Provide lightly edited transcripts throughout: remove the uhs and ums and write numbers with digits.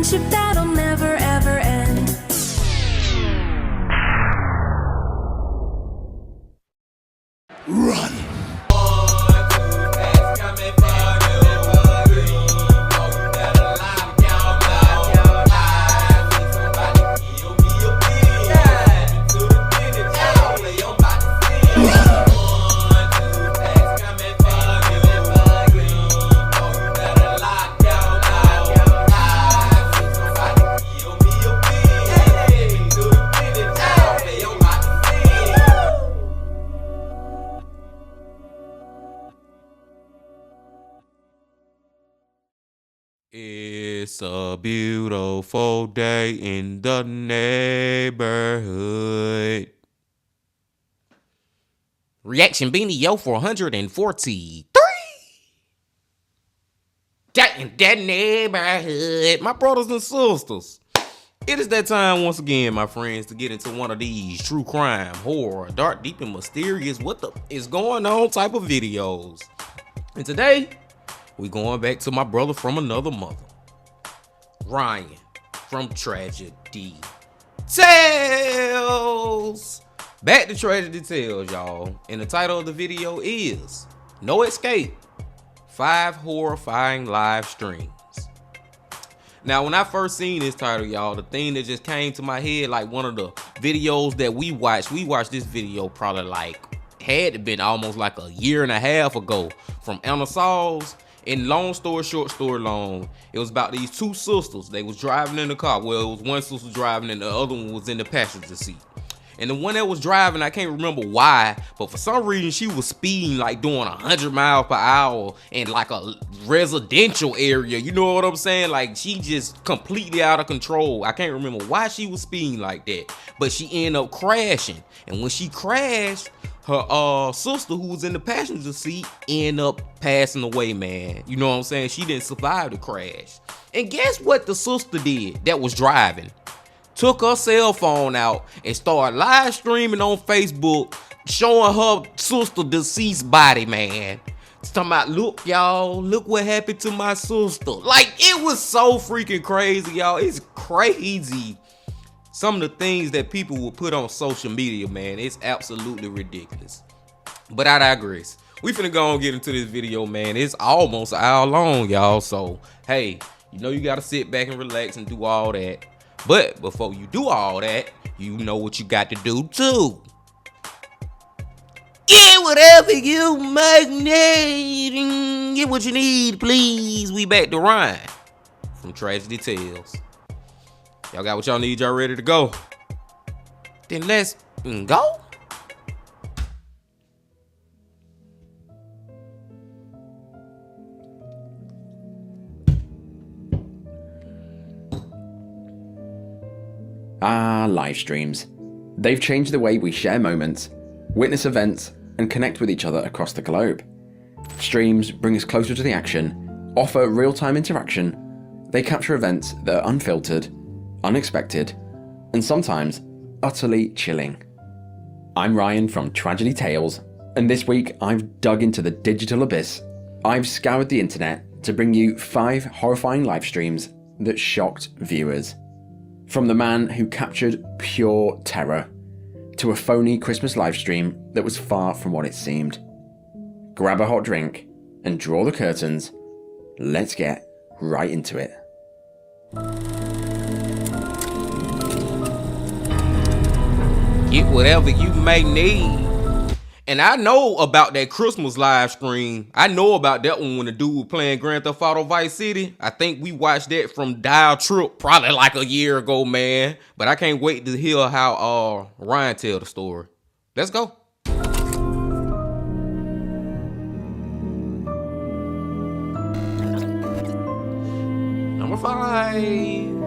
friendship that'll never ever end. Run! It's a beautiful day in the neighborhood. Reaction Beanie Yo for 143. In that neighborhood. My brothers and sisters. It is that time once again, my friends, to get into one of these true crime, horror, dark, deep, and mysterious, what the is going on type of videos. And today, we going back to my brother from another mother, Ryan from Tragedy Tales. Back to Tragedy Tales, y'all. And the title of the video is No Escape, 5 Horrifying Live Streams. Now, when I first seen this title, y'all, the thing that just came to my head, like one of the videos that we watched this video probably like, had to been almost like a year and a half ago from Anna Sauls. And long story short, story long, it was about these two sisters. They was driving in the car. Well, it was one sister driving and the other one was in the passenger seat. And the one that was driving, I can't remember why, but for some reason she was speeding like doing 100 miles per hour in like a residential area. You know what I'm saying? Like she just completely out of control. I can't remember why she was speeding like that, but she ended up crashing. And when she crashed, her sister who was in the passenger seat ended up passing away, man. You know what I'm saying? She didn't survive the crash. And guess what the sister did that was driving? Took her cell phone out and started live streaming on Facebook, showing her sister deceased body, man. It's talking about, look, y'all, look what happened to my sister. Like, it was so freaking crazy, y'all. It's crazy. Some of the things that people will put on social media, man, it's absolutely ridiculous. But I digress. We finna go and get into this video, man. It's almost an hour long, y'all. So, hey, you know you gotta sit back and relax and do all that. But before you do all that, you know what you got to do too. Get whatever you might need. Get what you need, please. We back to Ryan from Tragedy Tales. Y'all got what y'all need? Y'all ready to go? Then let's go. Live streams. They've changed the way we share moments, witness events, and connect with each other across the globe. Streams bring us closer to the action, offer real-time interaction. They capture events that are unfiltered, unexpected, and sometimes utterly chilling. I'm Ryan from Tragedy Tales, and this week I've dug into the digital abyss. I've scoured the internet to bring you 5 horrifying live streams that shocked viewers. From the man who captured pure terror, to a phony Christmas livestream that was far from what it seemed. Grab a hot drink and draw the curtains. Let's get right into it. Get whatever you may need. And I know about that Christmas live stream. I know about that one when the dude was playing Grand Theft Auto Vice City. I think we watched that from Dial Trip probably like a year ago, man. But I can't wait to hear how Ryan tell the story. Let's go. Number 5.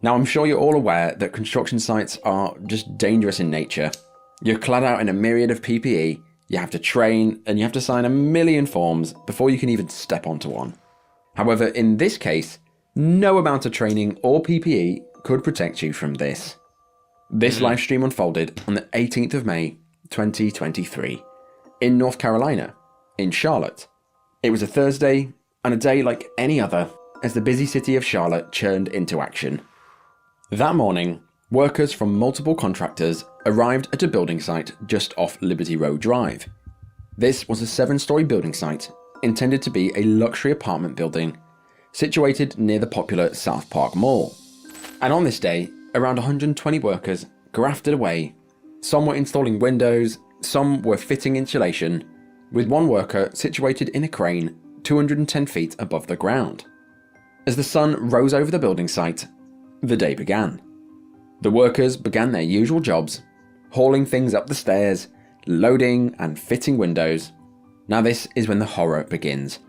Now, I'm sure you're all aware that construction sites are just dangerous in nature. You're clad out in a myriad of PPE, you have to train, and you have to sign a million forms before you can even step onto one. However, in this case, no amount of training or PPE could protect you from this. This live stream unfolded on the 18th of May, 2023, in North Carolina, in Charlotte. It was a Thursday, and a day like any other, as the busy city of Charlotte churned into action. That morning, workers from multiple contractors arrived at a building site just off Liberty Road Drive. This was a 7-story building site intended to be a luxury apartment building situated near the popular South Park Mall. And on this day, around 120 workers grafted away. Some were installing windows, some were fitting insulation, with one worker situated in a crane 210 feet above the ground. As the sun rose over the building site, the day began. The workers began their usual jobs, hauling things up the stairs, loading and fitting windows. Now this is when the horror begins.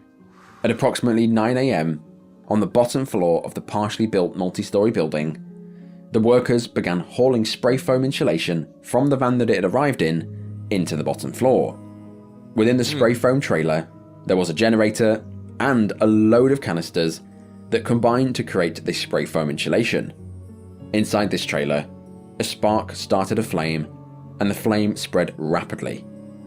At approximately 9 AM, on the bottom floor of the partially built multi-story building, the workers began hauling spray foam insulation from the van that it had arrived in into the bottom floor. Within the spray foam trailer, there was a generator and a load of canisters that combined to create this spray foam insulation. Inside this trailer, a spark started a flame, and the flame spread rapidly.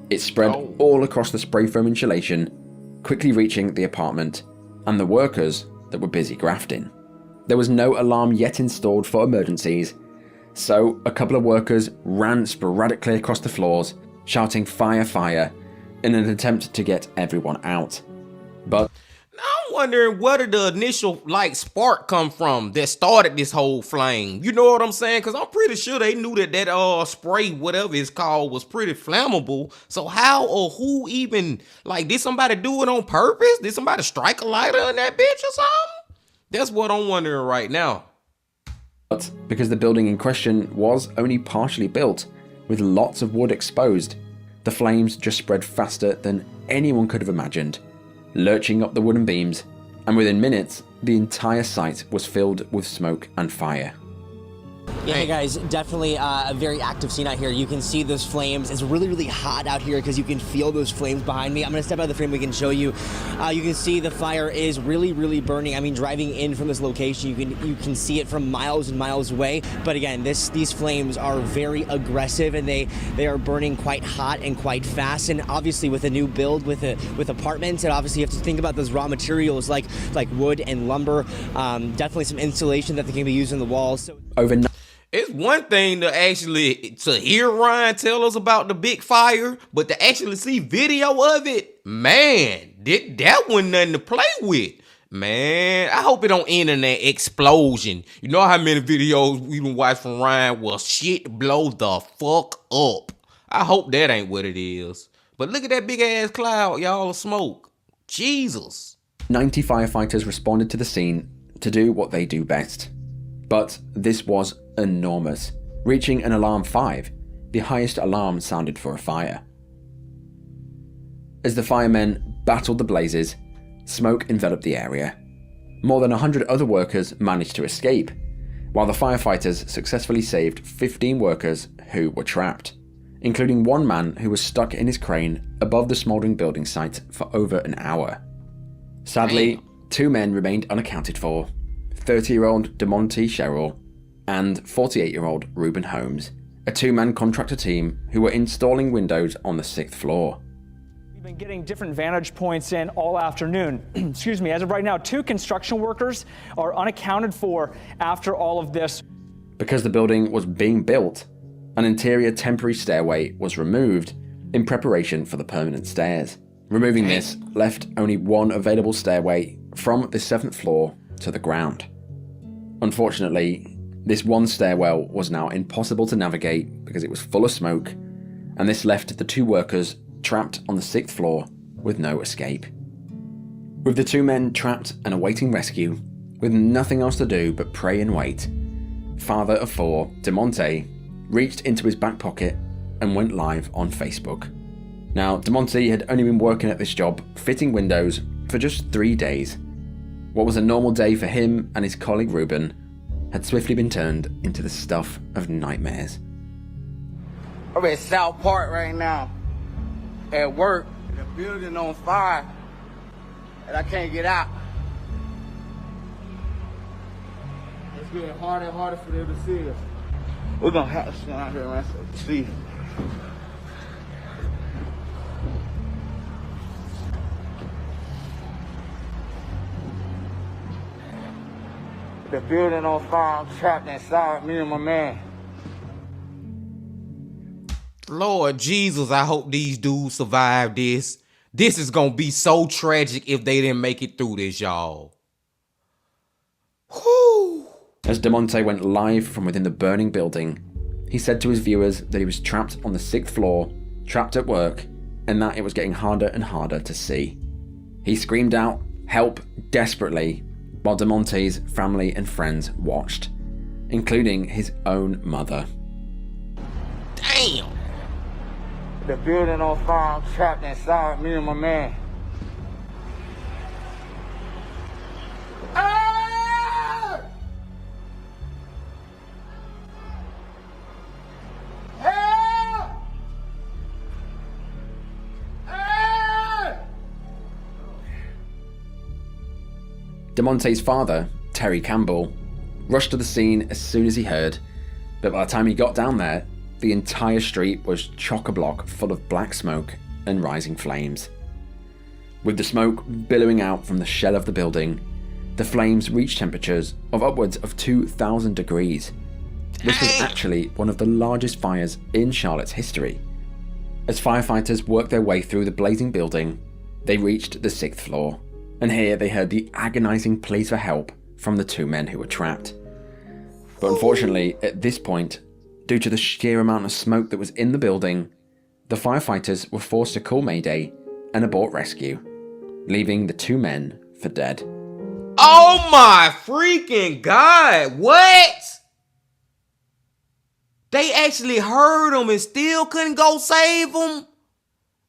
It spread all across the spray foam insulation, quickly reaching the apartment and the workers that were busy grafting. There was no alarm yet installed for emergencies, so a couple of workers ran sporadically across the floors, shouting "Fire, fire," in an attempt to get everyone out. But I'm wondering where did the initial spark come from that started this whole flame? You know what I'm saying? Because I'm pretty sure they knew that spray, whatever it's called, was pretty flammable. So how or who even, did somebody do it on purpose? Did somebody strike a lighter in that bitch or something? That's what I'm wondering right now. But because the building in question was only partially built, with lots of wood exposed, the flames just spread faster than anyone could have imagined, lurching up the wooden beams, and within minutes, the entire site was filled with smoke and fire. Yeah, hey guys, definitely a very active scene out here. You can see those flames. It's really, really hot out here because you can feel those flames behind me. I'm going to step out of the frame. We can show you. You can see the fire is really, really burning. I mean, driving in from this location, you can see it from miles and miles away. But again, these flames are very aggressive, and they are burning quite hot and quite fast. And obviously, with a new build with apartments, and obviously you have to think about those raw materials like wood and lumber. Definitely some insulation that they can be used in the walls. So it's one thing to hear Ryan tell us about the big fire, but to actually see video of it, man, that wasn't nothing to play with. Man, I hope it don't end in an explosion. You know how many videos we done watched from Ryan where shit blow the fuck up. I hope that ain't what it is. But look at that big ass cloud, y'all, of smoke. Jesus. 90 firefighters responded to the scene to do what they do best. But this was enormous, reaching an alarm 5, the highest alarm sounded for a fire. As the firemen battled the blazes, smoke enveloped the area. More than 100 other workers managed to escape, while the firefighters successfully saved 15 workers who were trapped, including one man who was stuck in his crane above the smouldering building site for over an hour. Sadly, 2 men remained unaccounted for, 30-year-old DeMonte Sherrill and 48-year-old Reuben Holmes, a 2-man contractor team who were installing windows on the 6th floor. We've been getting different vantage points in all afternoon. Excuse me, as of right now, 2 construction workers are unaccounted for after all of this. Because the building was being built, an interior temporary stairway was removed in preparation for the permanent stairs. Removing this left only one available stairway from the 7th floor to the ground. Unfortunately, this one stairwell was now impossible to navigate because it was full of smoke, and this left the 2 workers trapped on the 6th floor with no escape. With the 2 men trapped and awaiting rescue, with nothing else to do but pray and wait, father of 4, DeMonte, reached into his back pocket and went live on Facebook. Now, DeMonte had only been working at this job, fitting windows, for just 3 days. What was a normal day for him and his colleague Reuben had swiftly been turned into the stuff of nightmares. I'm at South Park right now, at work, the building on fire, and I can't get out. It's getting harder and harder for them to see us. We're gonna have to stand out here, man, so see. The building on fire, I'm trapped inside, me and my man. Lord Jesus, I hope these dudes survive this. This is gonna be so tragic if they didn't make it through this, y'all. Whew. As DeMonte went live from within the burning building, he said to his viewers that he was trapped on the 6th floor, trapped at work, and that it was getting harder and harder to see. He screamed out, "Help," desperately, while DeMonte's family and friends watched, including his own mother. Damn. The building on fire, I'm trapped inside, me and my man. Ah! Help! Ah! DeMonte's father, Terry Campbell, rushed to the scene as soon as he heard, but by the time he got down there, the entire street was chock-a-block full of black smoke and rising flames. With the smoke billowing out from the shell of the building, the flames reached temperatures of upwards of 2,000 degrees. This was actually one of the largest fires in Charlotte's history. As firefighters worked their way through the blazing building, they reached the 6th floor, and here they heard the agonizing pleas for help from the two men who were trapped. But unfortunately, at this point, due to the sheer amount of smoke that was in the building, the firefighters were forced to call Mayday and abort rescue, leaving the two men for dead. Oh my freaking God, what? They actually heard them and still couldn't go save them?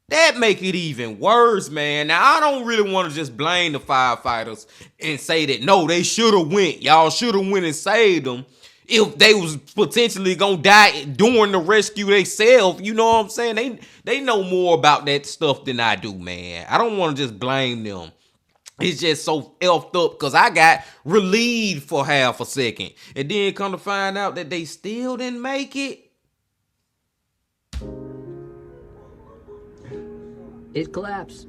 That make it even worse, man. Now, I don't really want to just blame the firefighters and say that, no, they should have went. Y'all should have went and saved them. If they was potentially gonna die during the rescue themselves, you know what I'm saying? They know more about that stuff than I do, man. I don't want to just blame them. It's just so effed up because I got relieved for half a second. And then come to find out that they still didn't make it. It collapsed.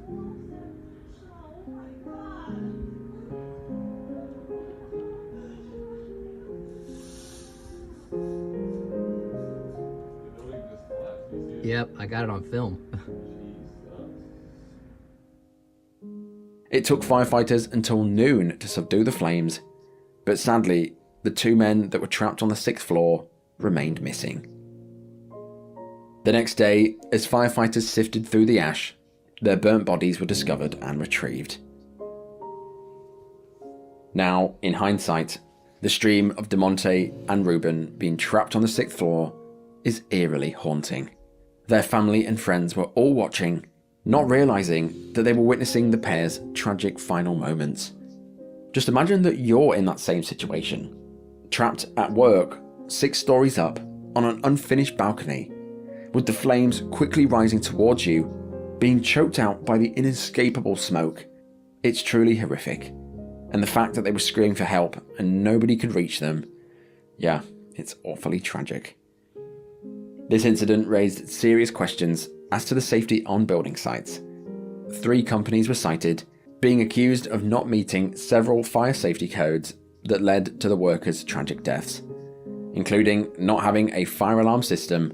Yep, I got it on film. It took firefighters until noon to subdue the flames, but sadly, the two men that were trapped on the 6th floor remained missing. The next day, as firefighters sifted through the ash, their burnt bodies were discovered and retrieved. Now, in hindsight, the stream of DeMonte and Ruben being trapped on the 6th floor is eerily haunting. Their family and friends were all watching, not realizing that they were witnessing the pair's tragic final moments. Just imagine that you're in that same situation, trapped at work, 6 stories up, on an unfinished balcony, with the flames quickly rising towards you, being choked out by the inescapable smoke. It's truly horrific. And the fact that they were screaming for help and nobody could reach them, yeah, it's awfully tragic. This incident raised serious questions as to the safety on building sites. 3 companies were cited, being accused of not meeting several fire safety codes that led to the workers' tragic deaths, including not having a fire alarm system,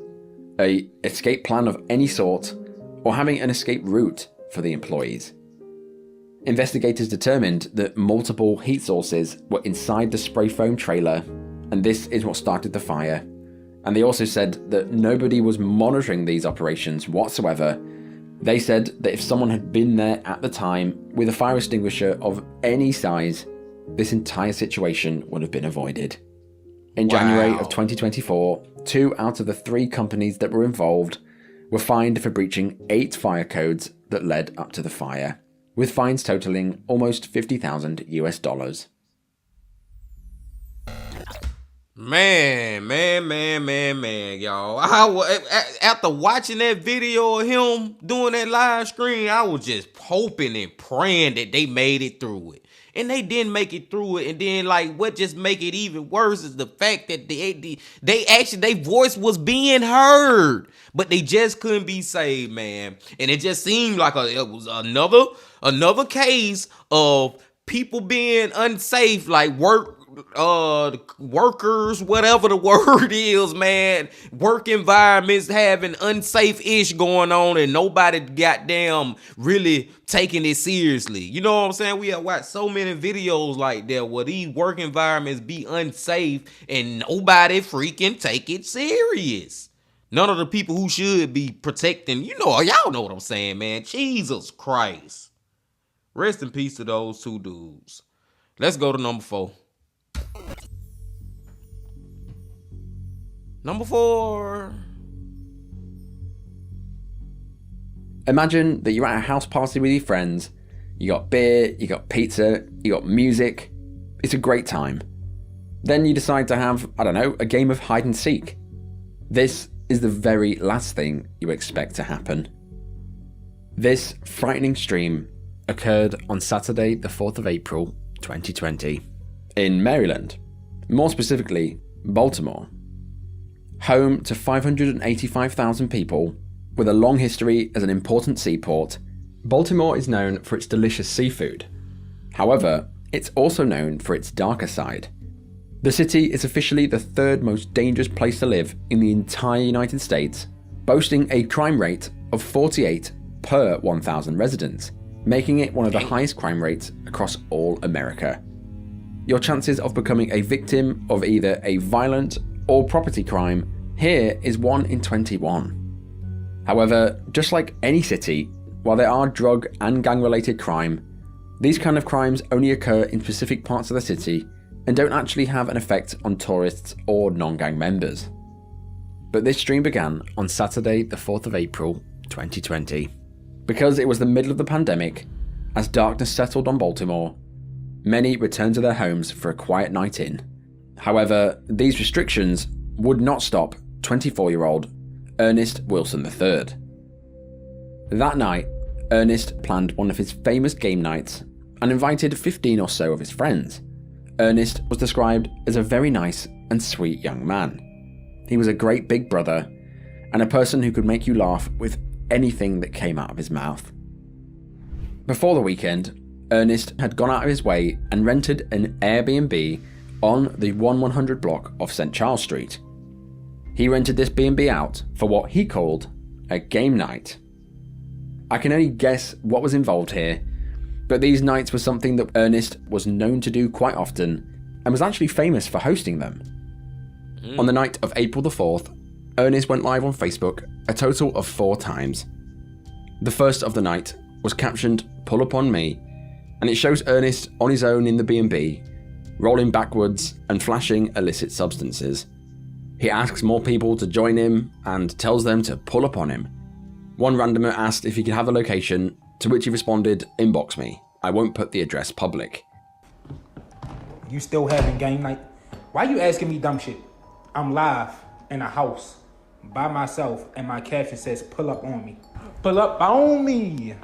an escape plan of any sort, or having an escape route for the employees. Investigators determined that multiple heat sources were inside the spray foam trailer, and this is what started the fire. And they also said that nobody was monitoring these operations whatsoever. They said that if someone had been there at the time with a fire extinguisher of any size, this entire situation would have been avoided. In January of 2024, 2 out of the 3 companies that were involved were fined for breaching 8 fire codes that led up to the fire, with fines totaling almost $50,000 US. Man, y'all. After watching that video of him doing that live stream, I was just hoping and praying that they made it through it. And they didn't make it through it. And then, like, what just make it even worse is the fact that their voice was being heard, but they just couldn't be saved, man. And it just seemed like it was another case of people being unsafe, like workers, whatever the word is, man. Work environments having unsafe-ish going on and nobody goddamn really taking it seriously. You know what I'm saying? We have watched so many videos like that where these work environments be unsafe and nobody freaking take it serious. None of the people who should be protecting, y'all know what I'm saying, man. Jesus Christ. Rest in peace to those two dudes. Let's go to number 4. Number 4. Imagine that you're at a house party with your friends. You got beer, you got pizza, you got music. It's a great time. Then you decide to have, a game of hide and seek. This is the very last thing you expect to happen. This frightening stream occurred on Saturday, the 4th of April, 2020, in Maryland, more specifically, Baltimore. Home to 585,000 people, with a long history as an important seaport, Baltimore is known for its delicious seafood. However, it's also known for its darker side. The city is officially the 3rd most dangerous place to live in the entire United States, boasting a crime rate of 48 per 1,000 residents, making it one of the highest crime rates across all America. Your chances of becoming a victim of either a violent or property crime here is 1 in 21. However, just like any city, while there are drug and gang-related crime, these kind of crimes only occur in specific parts of the city and don't actually have an effect on tourists or non-gang members. But this stream began on Saturday, the 4th of April, 2020. Because it was the middle of the pandemic, as darkness settled on Baltimore, many returned to their homes for a quiet night in. However, these restrictions would not stop 24-year-old Ernest Wilson III. That night, Ernest planned one of his famous game nights and invited 15 or so of his friends. Ernest was described as a very nice and sweet young man. He was a great big brother and a person who could make you laugh with anything that came out of his mouth. Before the weekend, Ernest had gone out of his way and rented an Airbnb on the 1100 block of St. Charles Street. He rented this B&B out for what he called a game night. I can only guess what was involved here, but these nights were something that Ernest was known to do quite often and was actually famous for hosting them. On the night of April the 4th, Ernest went live on Facebook a total of 4 times. The first of the night was captioned "Pull Up On Me," and it shows Ernest on his own in the B&B, rolling backwards and flashing illicit substances. He asks more people to join him and tells them to pull up on him. One randomer asked if he could have the location, to which he responded, "Inbox me. I won't put the address public." You still having game night? Why you asking me dumb shit? I'm live in a house by myself and my caption says "pull up on me." Pull up on me.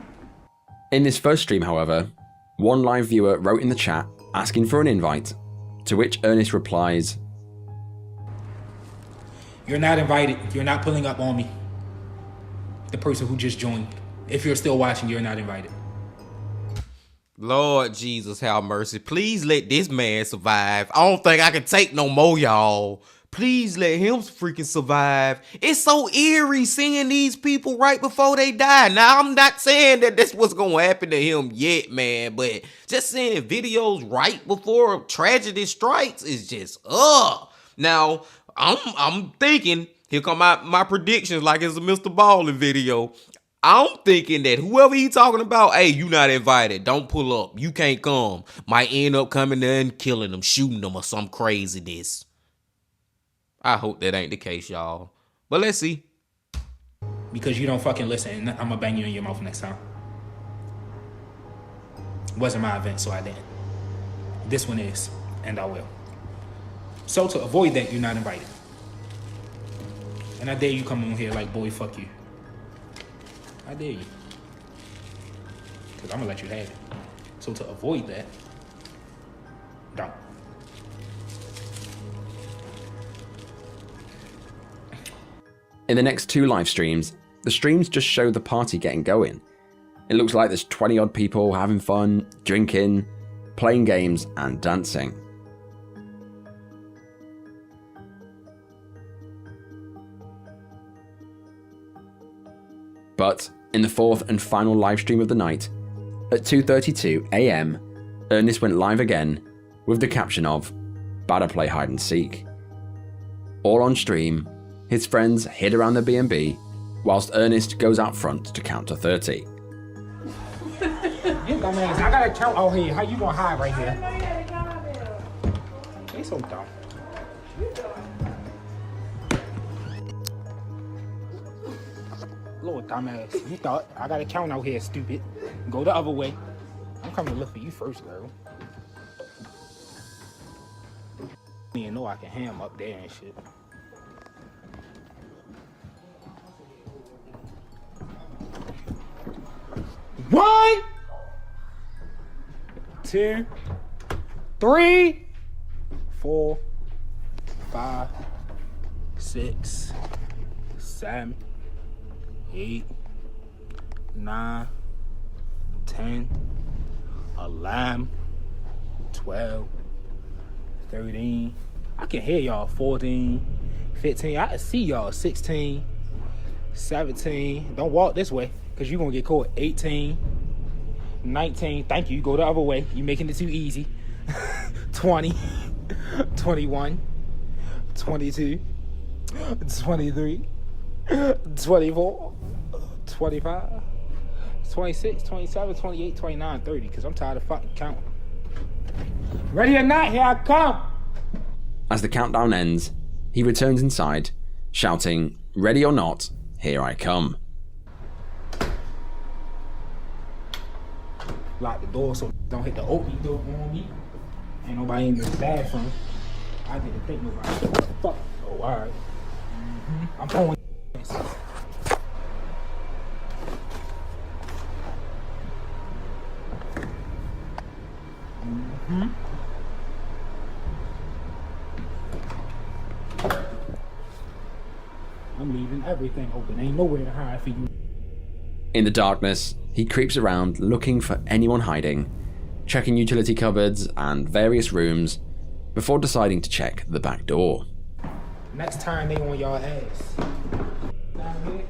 In this first stream, however, one live viewer wrote in the chat asking for an invite, to which Ernest replies, "You're not invited. You're not pulling up on me." The person who just joined. If you're still watching, you're not invited. Lord Jesus, have mercy. Please let this man survive. I don't think I can take no more, y'all. Please let him freaking survive. It's so eerie seeing these people right before they die. Now, I'm not saying that that's what's going to happen to him yet, man. But just seeing videos right before tragedy strikes is just, Now, I'm thinking, here come my predictions like it's a Mr. Ballin video. I'm thinking that whoever he talking about, hey, you not invited. Don't pull up. You can't come. Might end up coming there and killing them, shooting them or some craziness. I hope that ain't the case, y'all. But let's see. Because you don't fucking listen, and I'm gonna bang you in your mouth next time. Wasn't my event, so I didn't. This one is, and I will. So to avoid that, you're not invited. And I dare you come on here like, boy, fuck you. I dare you. Because I'm going to let you have it. So to avoid that, don't. In the next 2 live streams, the streams just show the party getting going. It looks like there's 20 odd people having fun, drinking, playing games and dancing. But in the fourth and final live stream of the night, at 2:32 AM, Ernest went live again with the caption of "Better play hide and seek." All on stream, his friends hid around the B&B whilst Ernest goes out front to count to 30. You dumbass, I gotta count out here. How you gonna hide right here? They so dumb. Lord dumbass, you thought I gotta count out here, stupid. Go the other way. I'm coming to look for you first, girl. You know I can ham up there and shit. One, 2, 3, 4, 5, 6, 7, 8, 9, 10, 11, 12, 13. I can hear y'all. 14, 15. I can see y'all. 16, 17. Don't walk this way because you're going to get caught. 18, 19. Thank you. Go the other way. You're making it too easy. 20, 21, 22, 23, 24, 25, 26, 27, 28, 29, 30. Because I'm tired of fucking counting. Ready or not, here I come. As the countdown ends, he returns inside, shouting, "Ready or not, here I come." Lock the door so don't hit the opening door on me. Ain't nobody in the bathroom. I didn't think nobody. Fuck. Oh, alright. I'm going. I'm leaving everything open. Ain't nowhere to hide for you. In the darkness, he creeps around looking for anyone hiding, checking utility cupboards and various rooms before deciding to check the back door. Next time they on y'all ass. Down here.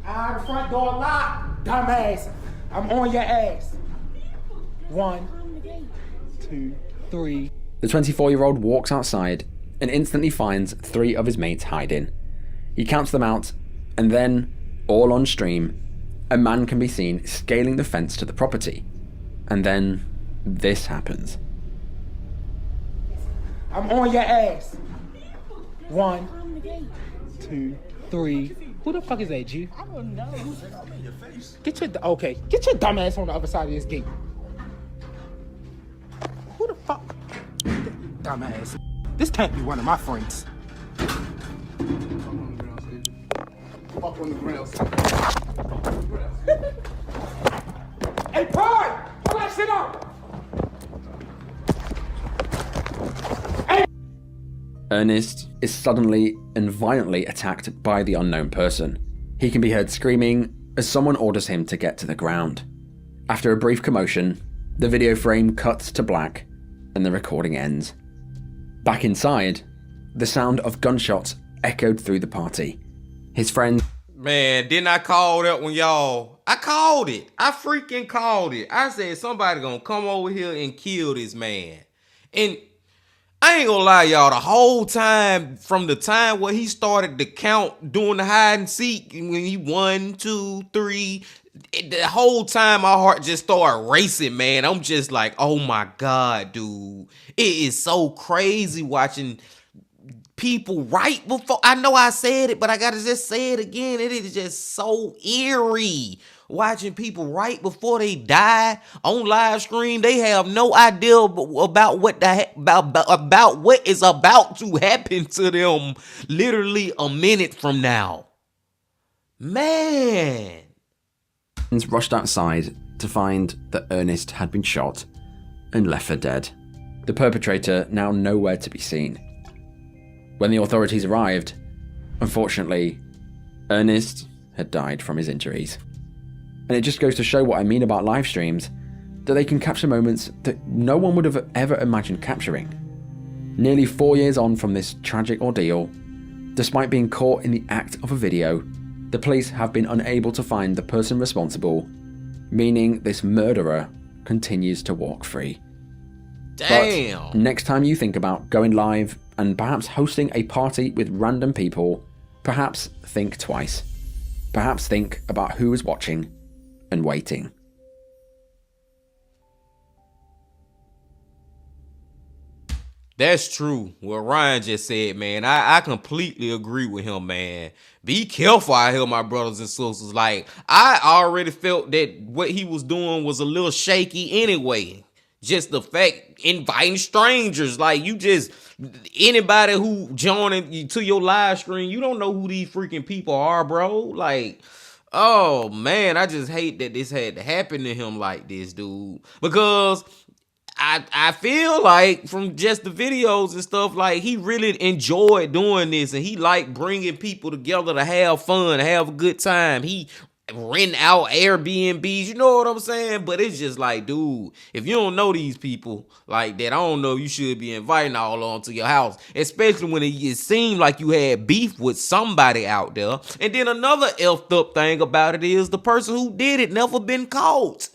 The front door locked. Dumbass. I'm on your ass. 1, 2, 3. The 24-year-old walks outside and instantly finds 3 of his mates hiding. He counts them out, and then, all on stream, a man can be seen scaling the fence to the property. And then, this happens. I'm on your ass. 1, 2, 3. Who the fuck is that, G? I don't know. Get your dumb ass on the other side of this gate. Who the fuck? Dumbass. This can't be one of my friends. Fuck on the ground. Hey, Pud! Pull that shit up! Ernest is suddenly and violently attacked by the unknown person. He can be heard screaming as someone orders him to get to the ground. After a brief commotion, the video frame cuts to black and the recording ends. Back inside, the sound of gunshots echoed through the party. His friend... Man, didn't I call that one, y'all? I called it. I freaking called it. I said somebody gonna come over here and kill this man. And I ain't gonna lie, y'all, the whole time, from the time where he started to count doing the hide and seek, when he 1, 2, 3, the whole time my heart just started racing, man. I'm just like, oh my God, dude. It is so crazy watching people right before, I know I said it, but I gotta just say it again. It is just so eerie watching people right before they die on live stream. They have no idea about what about what is about to happen to them literally a minute from now. Man. Rushed outside to find that Ernest had been shot and left for dead. The perpetrator now nowhere to be seen. When the authorities arrived, unfortunately, Ernest had died from his injuries. And it just goes to show what I mean about live streams, that they can capture moments that no one would have ever imagined capturing. Nearly 4 years on from this tragic ordeal, despite being caught in the act of a video the police have been unable to find the person responsible, meaning this murderer continues to walk free. Damn. But next time you think about going live and perhaps hosting a party with random people, perhaps think twice. Perhaps think about who is watching and waiting. That's true. What Ryan just said, man. I completely agree with him, man. Be careful out here, my brothers and sisters. Like, I already felt that what he was doing was a little shaky anyway. Just the fact, inviting strangers. Like, you just, anybody who joining you to your live stream, you don't know who these freaking people are, bro. Like, oh, man, I just hate that this had to happen to him like this, dude. Because I feel like from just the videos and stuff, like he really enjoyed doing this and he liked bringing people together to have fun, to have a good time. He rent out Airbnbs, you know what I'm saying? But it's just like, dude, if you don't know these people like that, I don't know, you should be inviting all on to your house, especially when it seemed like you had beef with somebody out there. And then another effed up thing about it is the person who did it never been caught.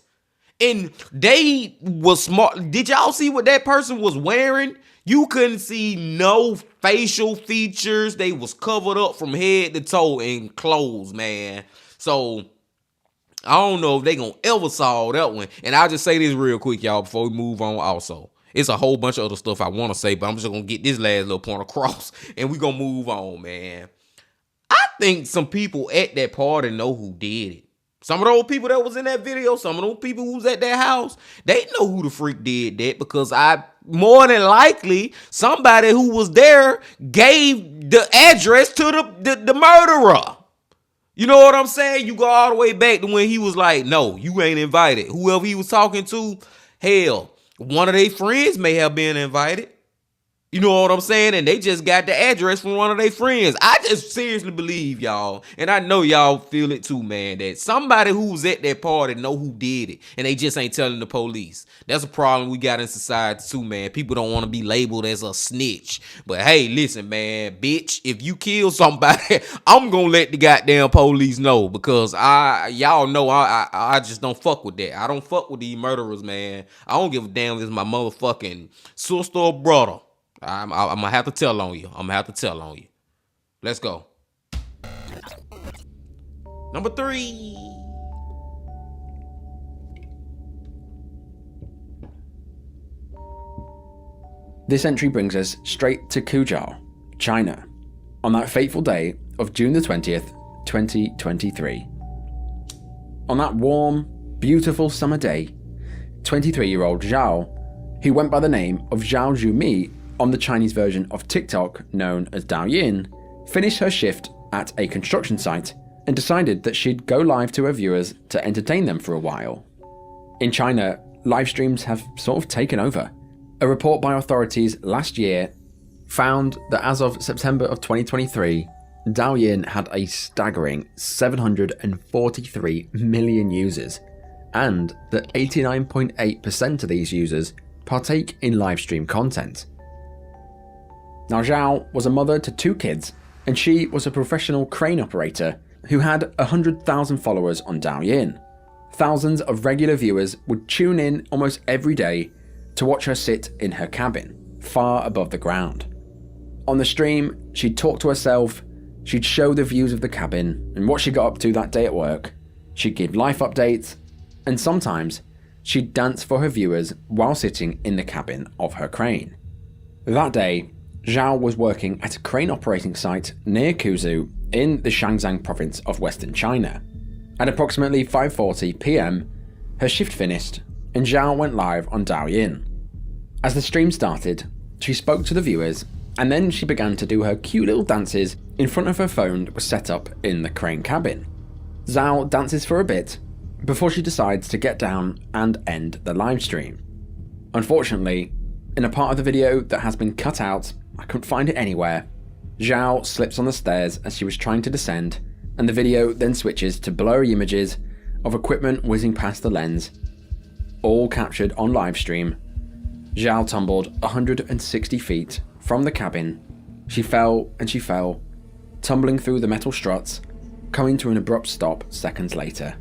And they was smart. Did y'all see what that person was wearing? You couldn't see no facial features. They was covered up from head to toe in clothes, man. So I don't know if they gonna ever solve that one. And I'll just say this real quick, y'all, before we move on also. It's a whole bunch of other stuff I want to say, but I'm just gonna get this last little point across and we gonna move on, man. I think some people at that party know who did it. Some of those people that was in that video, some of those people who was at that house, they know who the freak did that because more than likely, somebody who was there gave the address to the murderer. You know what I'm saying? You go all the way back to when he was like, no, you ain't invited. Whoever he was talking to, hell, one of their friends may have been invited. You know what I'm saying? And they just got the address from one of their friends. I just seriously believe, y'all, and I know y'all feel it too, man, that somebody who was at that party know who did it, and they just ain't telling the police. That's a problem we got in society too, man. People don't want to be labeled as a snitch. But hey, listen, man, bitch, if you kill somebody, I'm gonna let the goddamn police know because y'all know I just don't fuck with that. I don't fuck with these murderers, man. I don't give a damn if it's my motherfucking sister or brother. I'm gonna have to tell on you. Let's go. Number 3. This entry brings us straight to Kuzhou, China, on that fateful day of June the 20th, 2023. On that warm, beautiful summer day, 23-year-old Zhao, who went by the name of Zhao Zhumi on the Chinese version of TikTok known as Douyin, finished her shift at a construction site and decided that she'd go live to her viewers to entertain them for a while. In China, live streams have sort of taken over. A report by authorities last year found that as of September of 2023, Douyin had a staggering 743 million users, and that 89.8% of these users partake in live stream content. Now, Zhao was a mother to 2 kids, and she was a professional crane operator who had 100,000 followers on Douyin. Thousands of regular viewers would tune in almost every day to watch her sit in her cabin, far above the ground. On the stream, she'd talk to herself, she'd show the views of the cabin and what she got up to that day at work, she'd give life updates, and sometimes she'd dance for her viewers while sitting in the cabin of her crane. That day, Zhao was working at a crane operating site near Kuzhou in the Shanxi province of Western China. At approximately 5:40 PM, her shift finished and Zhao went live on Douyin. As the stream started, she spoke to the viewers and then she began to do her cute little dances in front of her phone that was set up in the crane cabin. Zhao dances for a bit before she decides to get down and end the live stream. Unfortunately, in a part of the video that has been cut out, I couldn't find it anywhere, Zhao slips on the stairs as she was trying to descend, and the video then switches to blurry images of equipment whizzing past the lens, all captured on livestream. Zhao tumbled 160 feet from the cabin. She fell and she fell, tumbling through the metal struts, coming to an abrupt stop seconds later.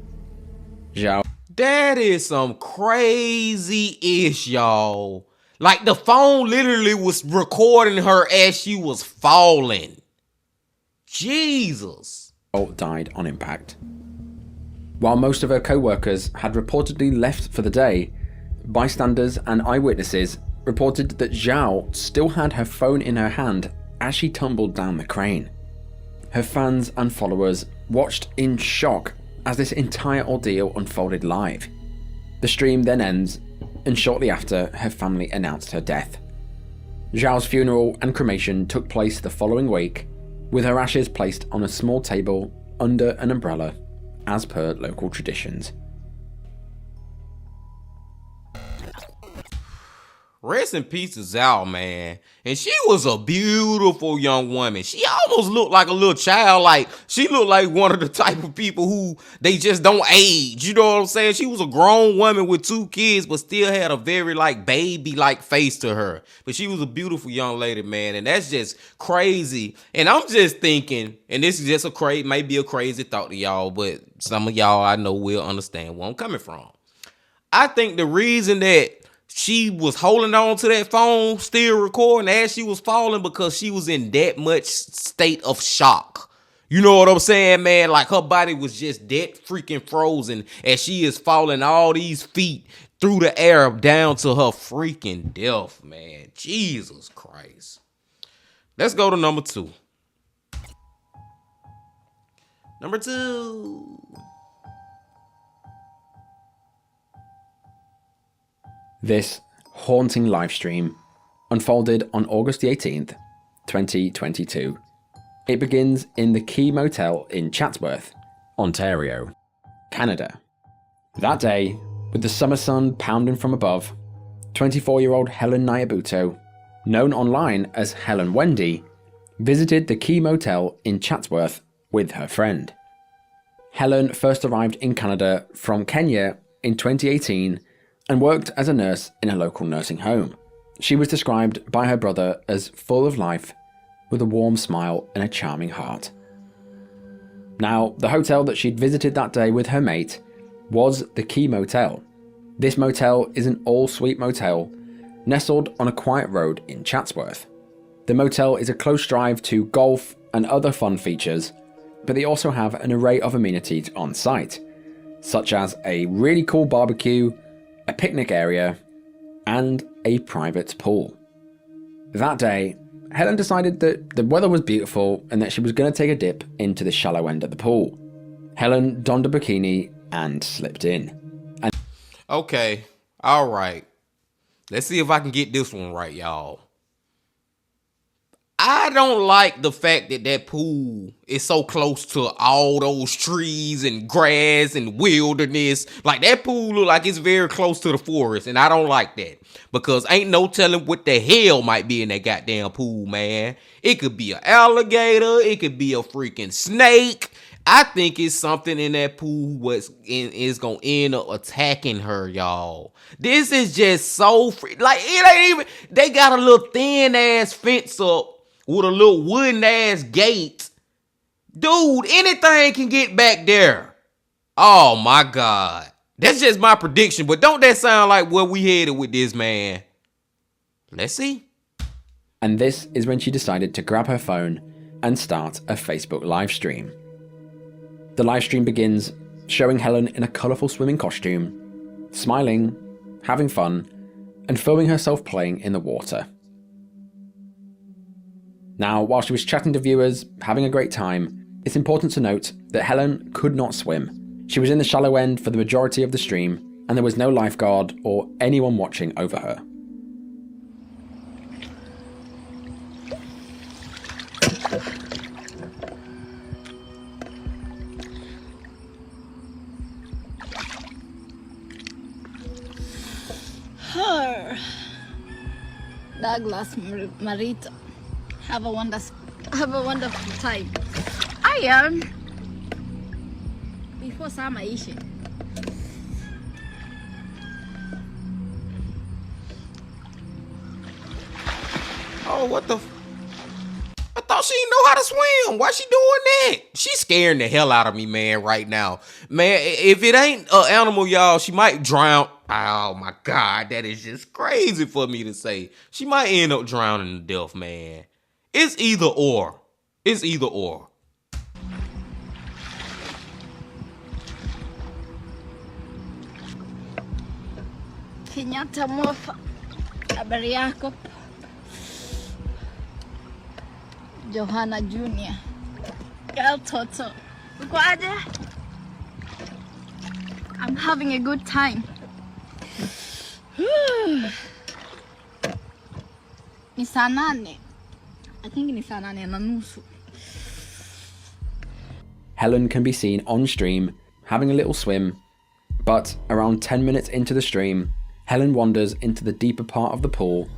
Zhao. That is some crazy-ish, y'all. Like, the phone literally was recording her as she was falling. Jesus. Died on impact. While most of her co-workers had reportedly left for the day, bystanders and eyewitnesses reported that Zhao still had her phone in her hand as she tumbled down the crane. Her fans and followers watched in shock as this entire ordeal unfolded live. The stream then ends, and shortly after, her family announced her death. Zhao's funeral and cremation took place the following week, with her ashes placed on a small table under an umbrella, as per local traditions. Rest in peace to Zhao, man. And she was a beautiful young woman. She almost looked like a little child. Like, she looked like one of the type of people who they just don't age. You know what I'm saying? She was a grown woman with 2 kids, but still had a very, like, baby-like face to her. But she was a beautiful young lady, man. And that's just crazy. And I'm just thinking, and this is just maybe a crazy thought to y'all, but some of y'all I know will understand where I'm coming from. I think the reason that she was holding on to that phone, still recording as she was falling, because she was in that much state of shock. You know what I'm saying, man? Like, her body was just dead freaking frozen as she is falling all these feet through the air down to her freaking death, man. Jesus Christ. Let's go to number 2. Number 2. This haunting livestream unfolded on August the 18th, 2022. It begins in the Key Motel in Chatsworth, Ontario, Canada. That day, with the summer sun pounding from above, 24-year-old Helen Nyabuto, known online as Helen Wendy, visited the Key Motel in Chatsworth with her friend. Helen first arrived in Canada from Kenya in 2018 and worked as a nurse in a local nursing home. She was described by her brother as full of life, with a warm smile and a charming heart. Now, the hotel that she'd visited that day with her mate was the Key Motel. This motel is an all-suite motel nestled on a quiet road in Chatsworth. The motel is a close drive to golf and other fun features, but they also have an array of amenities on site, such as a really cool barbecue, a picnic area, and a private pool. That day, Helen decided that the weather was beautiful and that she was going to take a dip into the shallow end of the pool. Helen donned a bikini and slipped in. Okay, all right. Let's see if I can get this one right, y'all. I don't like the fact that that pool is so close to all those trees and grass and wilderness. Like, that pool look like it's very close to the forest, and I don't like that. Because ain't no telling what the hell might be in that goddamn pool, man. It could be an alligator. It could be a freaking snake. I think it's something in that pool is going to end up attacking her, y'all. This is just so like, it ain't even, they got a little thin ass fence up with a little wooden ass gate. Dude, anything can get back there. Oh my God. That's just my prediction, but don't that sound like where we headed with this, man? Let's see. And this is when she decided to grab her phone and start a Facebook live stream. The live stream begins showing Helen in a colourful swimming costume, smiling, having fun, and filming herself playing in the water. Now, while she was chatting to viewers, having a great time, it's important to note that Helen could not swim. She was in the shallow end for the majority of the stream, and there was no lifeguard or anyone watching over her. Douglas Marito. Have a wonderful time. I am. Before summer ishi. Oh, what the thought she didn't know how to swim. Why she doing that? She's scaring the hell out of me, man, right now. Man, if it ain't an animal, y'all, she might drown. Oh, my God. That is just crazy for me to say. She might end up drowning to death, man. It's either or. It's either or. Kenyatta Mofa. Habari yako? Johanna Jr. Girl Toto. Uko aje? I'm having a good time. Ni saa 8. I think ni saa 8 na nusu. Helen can be seen on stream having a little swim, but around 10 minutes into the stream, Helen wanders into the deeper part of the pool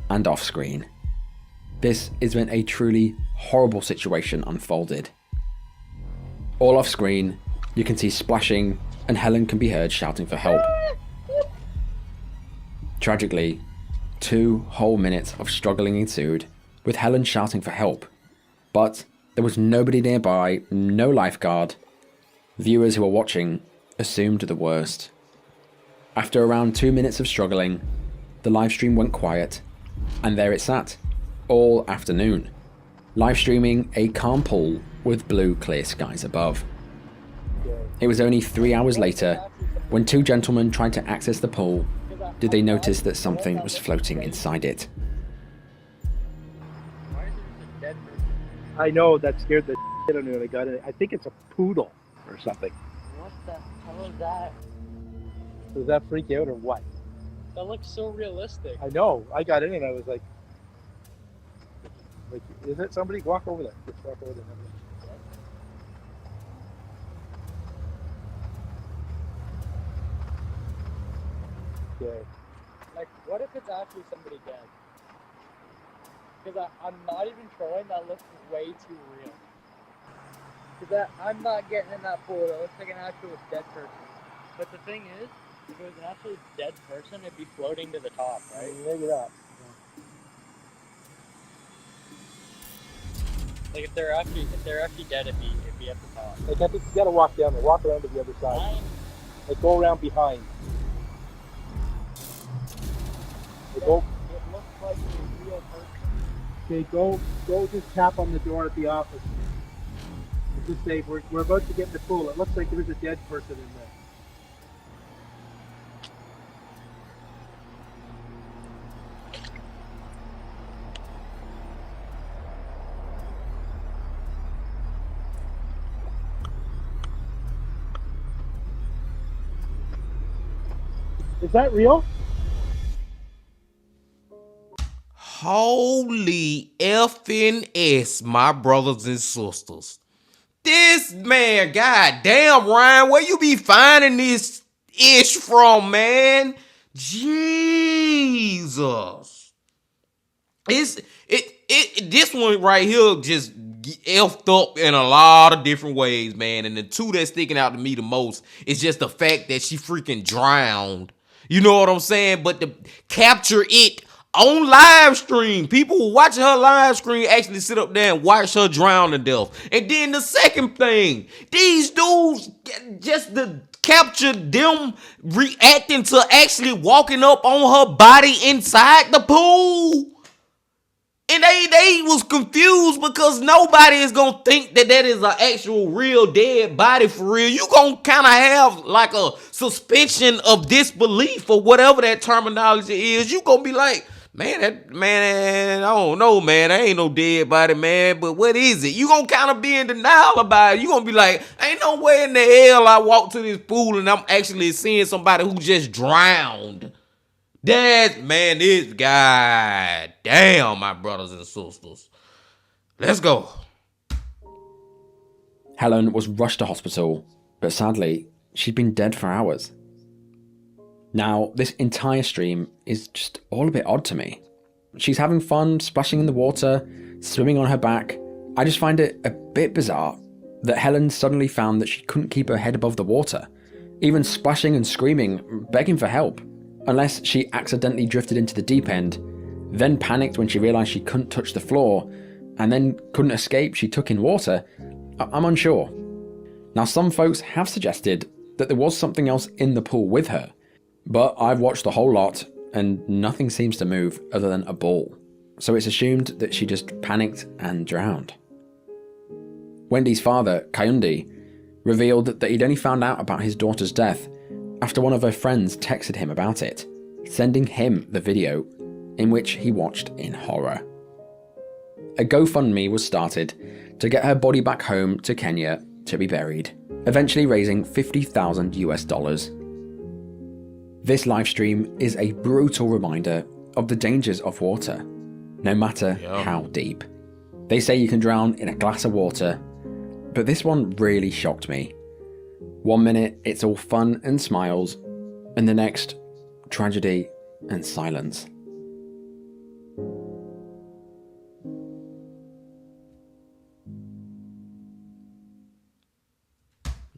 and off screen. This is when a truly horrible situation unfolded. All off screen, you can see splashing and Helen can be heard shouting for help. Tragically, 2 whole minutes of struggling ensued, with Helen shouting for help, but there was nobody nearby, no lifeguard. Viewers who were watching assumed the worst. After around 2 minutes of struggling, the livestream went quiet, and there it sat, all afternoon, live streaming a calm pool with blue clear skies above. It was only 3 hours later, when 2 gentlemen tried to access the pool, did they notice that something was floating inside it. I know, that scared the shit out of me when I got it. I think it's a poodle or something. What the hell is that? Does that freak you out or what? That looks so realistic. I know. I got in and I was like, is it somebody? Walk over there. Just walk over there. Okay. Like, what if it's actually somebody dead? Because I'm not even trolling, that looks way too real. Because I'm not getting in that pool, that looks like an actual dead person. But the thing is, if it was an actual dead person, it'd be floating to the top, right? Maybe that. Like if they're actually dead, it'd be at the top. Like I think you gotta walk down there, walk around to the other side. Like go around behind. Like, go. It looks like a real person. Okay, go just tap on the door at the office. And just say, we're about to get in the pool. It looks like there's a dead person in there. Is that real? Holy effing S, my brothers and sisters. This man, goddamn, Ryan, where you be finding this ish from, man? Jesus. This one right here just effed up in a lot of different ways, man. And the two that's sticking out to me the most is just the fact that she freaking drowned. You know what I'm saying? But to capture it on live stream, people who watching her live stream actually sit up there and watch her drown to death. And then the second thing, these dudes just to capture them reacting to actually walking up on her body inside the pool. And they was confused because nobody is going to think that is an actual real dead body for real. You going to kind of have like a suspension of disbelief or whatever that terminology is. You going to be like, man, I don't know, man. That ain't no dead body, man. But what is it? You going to kind of be in denial about it. You going to be like, ain't no way in the hell I walk to this pool and I'm actually seeing somebody who just drowned. That, man, this guy, damn, my brothers and sisters. Let's go. Helen was rushed to hospital, but sadly, she'd been dead for hours. Now, this entire stream is just all a bit odd to me. She's having fun, splashing in the water, swimming on her back. I just find it a bit bizarre that Helen suddenly found that she couldn't keep her head above the water, even splashing and screaming, begging for help. Unless she accidentally drifted into the deep end, then panicked when she realised she couldn't touch the floor, and then couldn't escape, she took in water, I'm unsure. Now, some folks have suggested that there was something else in the pool with her, but I've watched the whole lot and nothing seems to move other than a ball, so it's assumed that she just panicked and drowned. Wendy's father, Kayundi, revealed that he'd only found out about his daughter's death after one of her friends texted him about it, sending him the video, in which he watched in horror. A GoFundMe was started to get her body back home to Kenya to be buried, eventually raising $50,000 US. This livestream is a brutal reminder of the dangers of water, no matter how deep. They say you can drown in a glass of water, but this one really shocked me. One minute it's all fun and smiles, and the next, tragedy and silence.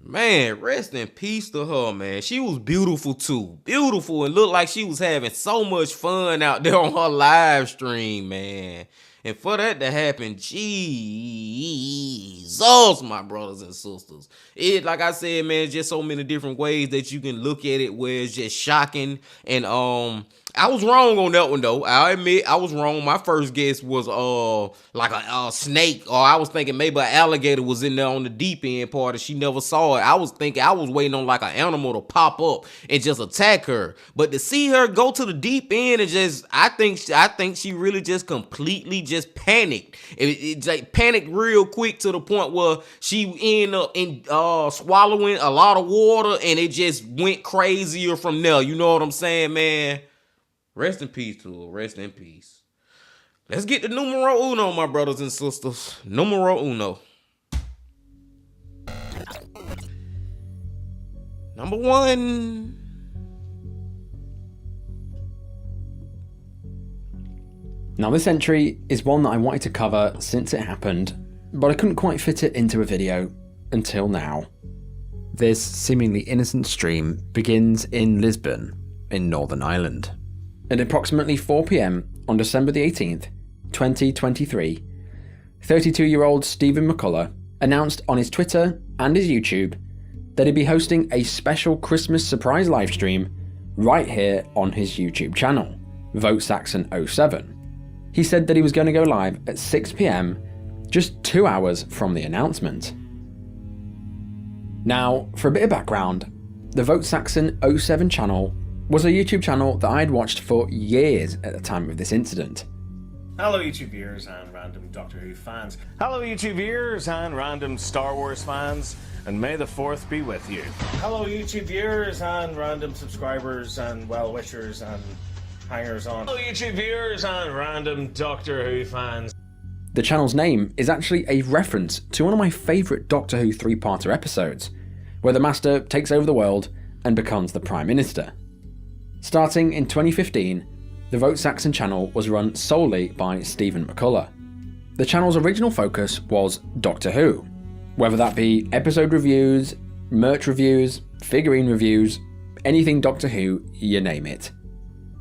Man, rest in peace to her, man. She was beautiful too. Beautiful, and looked like she was having so much fun out there on her live stream, man. And for that to happen, Jesus, my brothers and sisters. It, like I said, man, just so many different ways that you can look at it where it's just shocking. And I was wrong on that one though. I admit I was wrong. My first guess was like a snake, or I was thinking maybe an alligator was in there on the deep end part and she never saw it. I was waiting on like an animal to pop up and just attack her. But to see her go to the deep end and just, I think she really just completely just panicked. It like panicked real quick to the point where she ended up in swallowing a lot of water, and it just went crazier from there. You know what I'm saying, man? Rest in peace to her. Rest in peace. Let's get to numero uno, my brothers and sisters. Numero uno. Number one. Now, this entry is one that I wanted to cover since it happened, but I couldn't quite fit it into a video until now. This seemingly innocent stream begins in Lisbon, in Northern Ireland. At approximately 4 PM on December the 18th, 2023, 32-year-old Stephen McCullough announced on his Twitter and his YouTube that he'd be hosting a special Christmas surprise livestream right here on his YouTube channel, Vote Saxon 07. He said that he was going to go live at 6 PM, just 2 hours from the announcement. Now, for a bit of background, the Vote Saxon 07 channel was a YouTube channel that I had watched for years at the time of this incident. Hello YouTube viewers and random Doctor Who fans. Hello YouTube viewers and random Star Wars fans, and may the 4th be with you. Hello YouTube viewers and random subscribers and well-wishers and hangers on. Hello YouTube viewers and random Doctor Who fans. The channel's name is actually a reference to one of my favourite Doctor Who 3-parter episodes, where the Master takes over the world and becomes the Prime Minister. Starting in 2015, the Vote Saxon channel was run solely by Stephen McCullough. The channel's original focus was Doctor Who, whether that be episode reviews, merch reviews, figurine reviews, anything Doctor Who, you name it.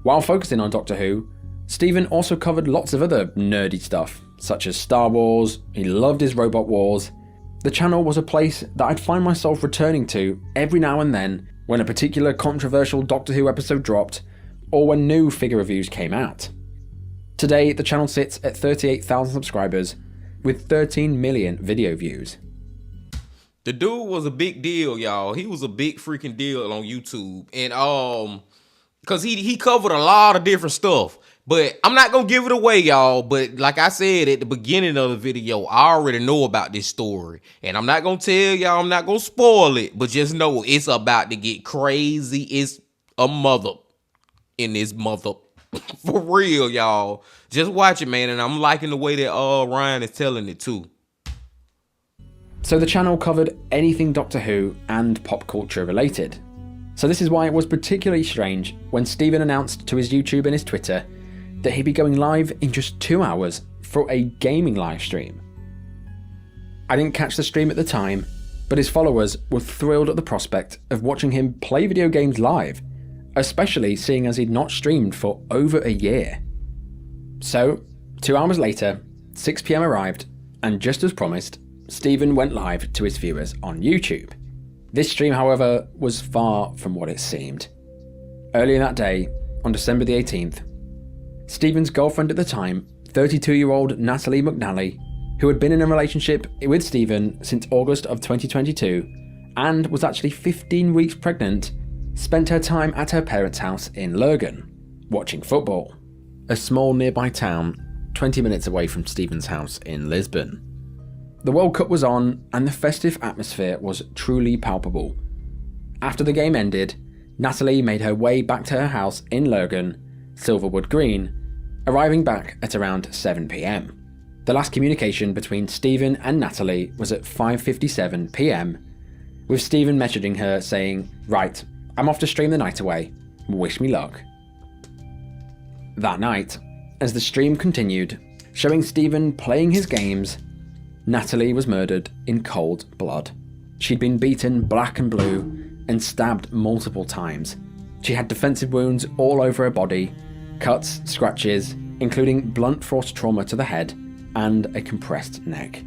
While focusing on Doctor Who, Stephen also covered lots of other nerdy stuff, such as Star Wars. He loved his Robot Wars. The channel was a place that I'd find myself returning to every now and then when a particular controversial Doctor Who episode dropped, or when new figure reviews came out. Today, the channel sits at 38,000 subscribers, with 13 million video views. The dude was a big deal, y'all. He was a big freaking deal on YouTube. And because he covered a lot of different stuff. But I'm not going to give it away, y'all. But like I said at the beginning of the video, I already know about this story. And I'm not going to tell y'all, I'm not going to spoil it. But just know it's about to get crazy. It's a mother in this mother. For real, y'all. Just watch it, man. And I'm liking the way that Ryan is telling it too. So the channel covered anything Doctor Who and pop culture related. So this is why it was particularly strange when Stephen announced to his YouTube and his Twitter that he'd be going live in just 2 hours for a gaming live stream. I didn't catch the stream at the time, but his followers were thrilled at the prospect of watching him play video games live, especially seeing as he'd not streamed for over a year. So, 2 hours later, 6 p.m. arrived, and just as promised, Stephen went live to his viewers on YouTube. This stream, however, was far from what it seemed. Earlier that day, on December the 18th, Stephen's girlfriend at the time, 32-year-old Natalie McNally, who had been in a relationship with Stephen since August of 2022 and was actually 15 weeks pregnant, spent her time at her parents' house in Lurgan, watching football, a small nearby town 20 minutes away from Stephen's house in Lisbon. The World Cup was on and the festive atmosphere was truly palpable. After the game ended, Natalie made her way back to her house in Lurgan, Silverwood Green, arriving back at around 7 p.m. The last communication between Stephen and Natalie was at 5:57 p.m, with Stephen messaging her saying, "Right, I'm off to stream the night away. Wish me luck." That night, as the stream continued, showing Stephen playing his games, Natalie was murdered in cold blood. She'd been beaten black and blue and stabbed multiple times. She had defensive wounds all over her body, cuts, scratches, including blunt force trauma to the head and a compressed neck.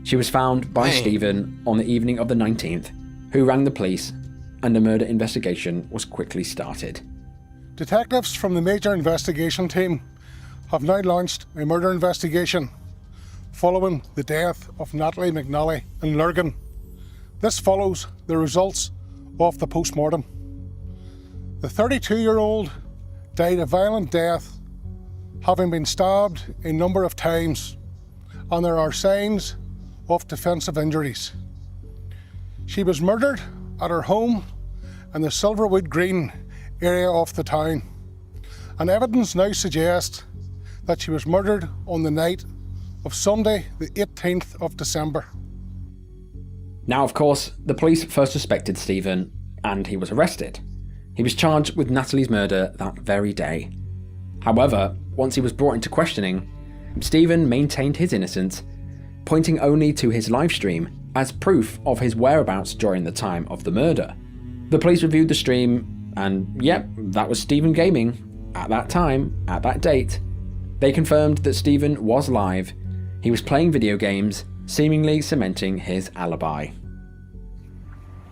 She was found by Stephen on the evening of the 19th, who rang the police, and a murder investigation was quickly started. Detectives from the Major Investigation Team have now launched a murder investigation following the death of Natalie McNally in Lurgan. This follows the results of the post-mortem. The 32-year-old died a violent death, having been stabbed a number of times, and there are signs of defensive injuries. She was murdered at her home in the Silverwood Green area of the town, and evidence now suggests that she was murdered on the night of Sunday, the 18th of December. Now, of course, the police first suspected Stephen, and he was arrested. He was charged with Natalie's murder that very day. However, once he was brought into questioning, Stephen maintained his innocence, pointing only to his livestream as proof of his whereabouts during the time of the murder. The police reviewed the stream, and yep, that was Stephen gaming at that time, at that date. They confirmed that Stephen was live. He was playing video games, seemingly cementing his alibi.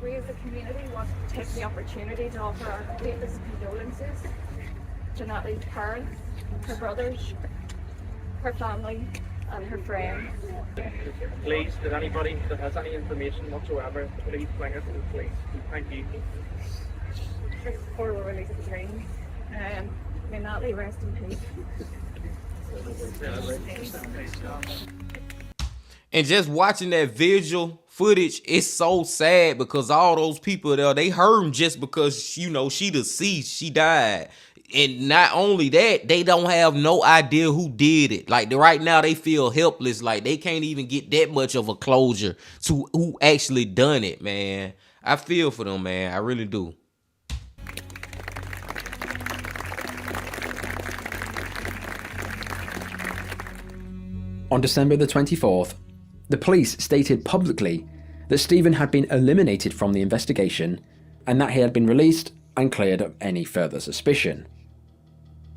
We as a community want to take the opportunity to offer our deepest condolences to Natalie's parents, her brothers, her family, and her friends. Please, if anybody that has any information whatsoever, please bring it to the police. Thank you. This poor will release the dreams. May Natalie rest in peace. And just watching that visual footage, it's so sad because all those people there, they heard him just because, you know, she deceased, she died. And not only that, they don't have no idea who did it. Like, right now, they feel helpless. Like, they can't even get that much of a closure to who actually done it, man. I feel for them, man. I really do. On December the 24th, the police stated publicly that Stephen had been eliminated from the investigation and that he had been released and cleared of any further suspicion.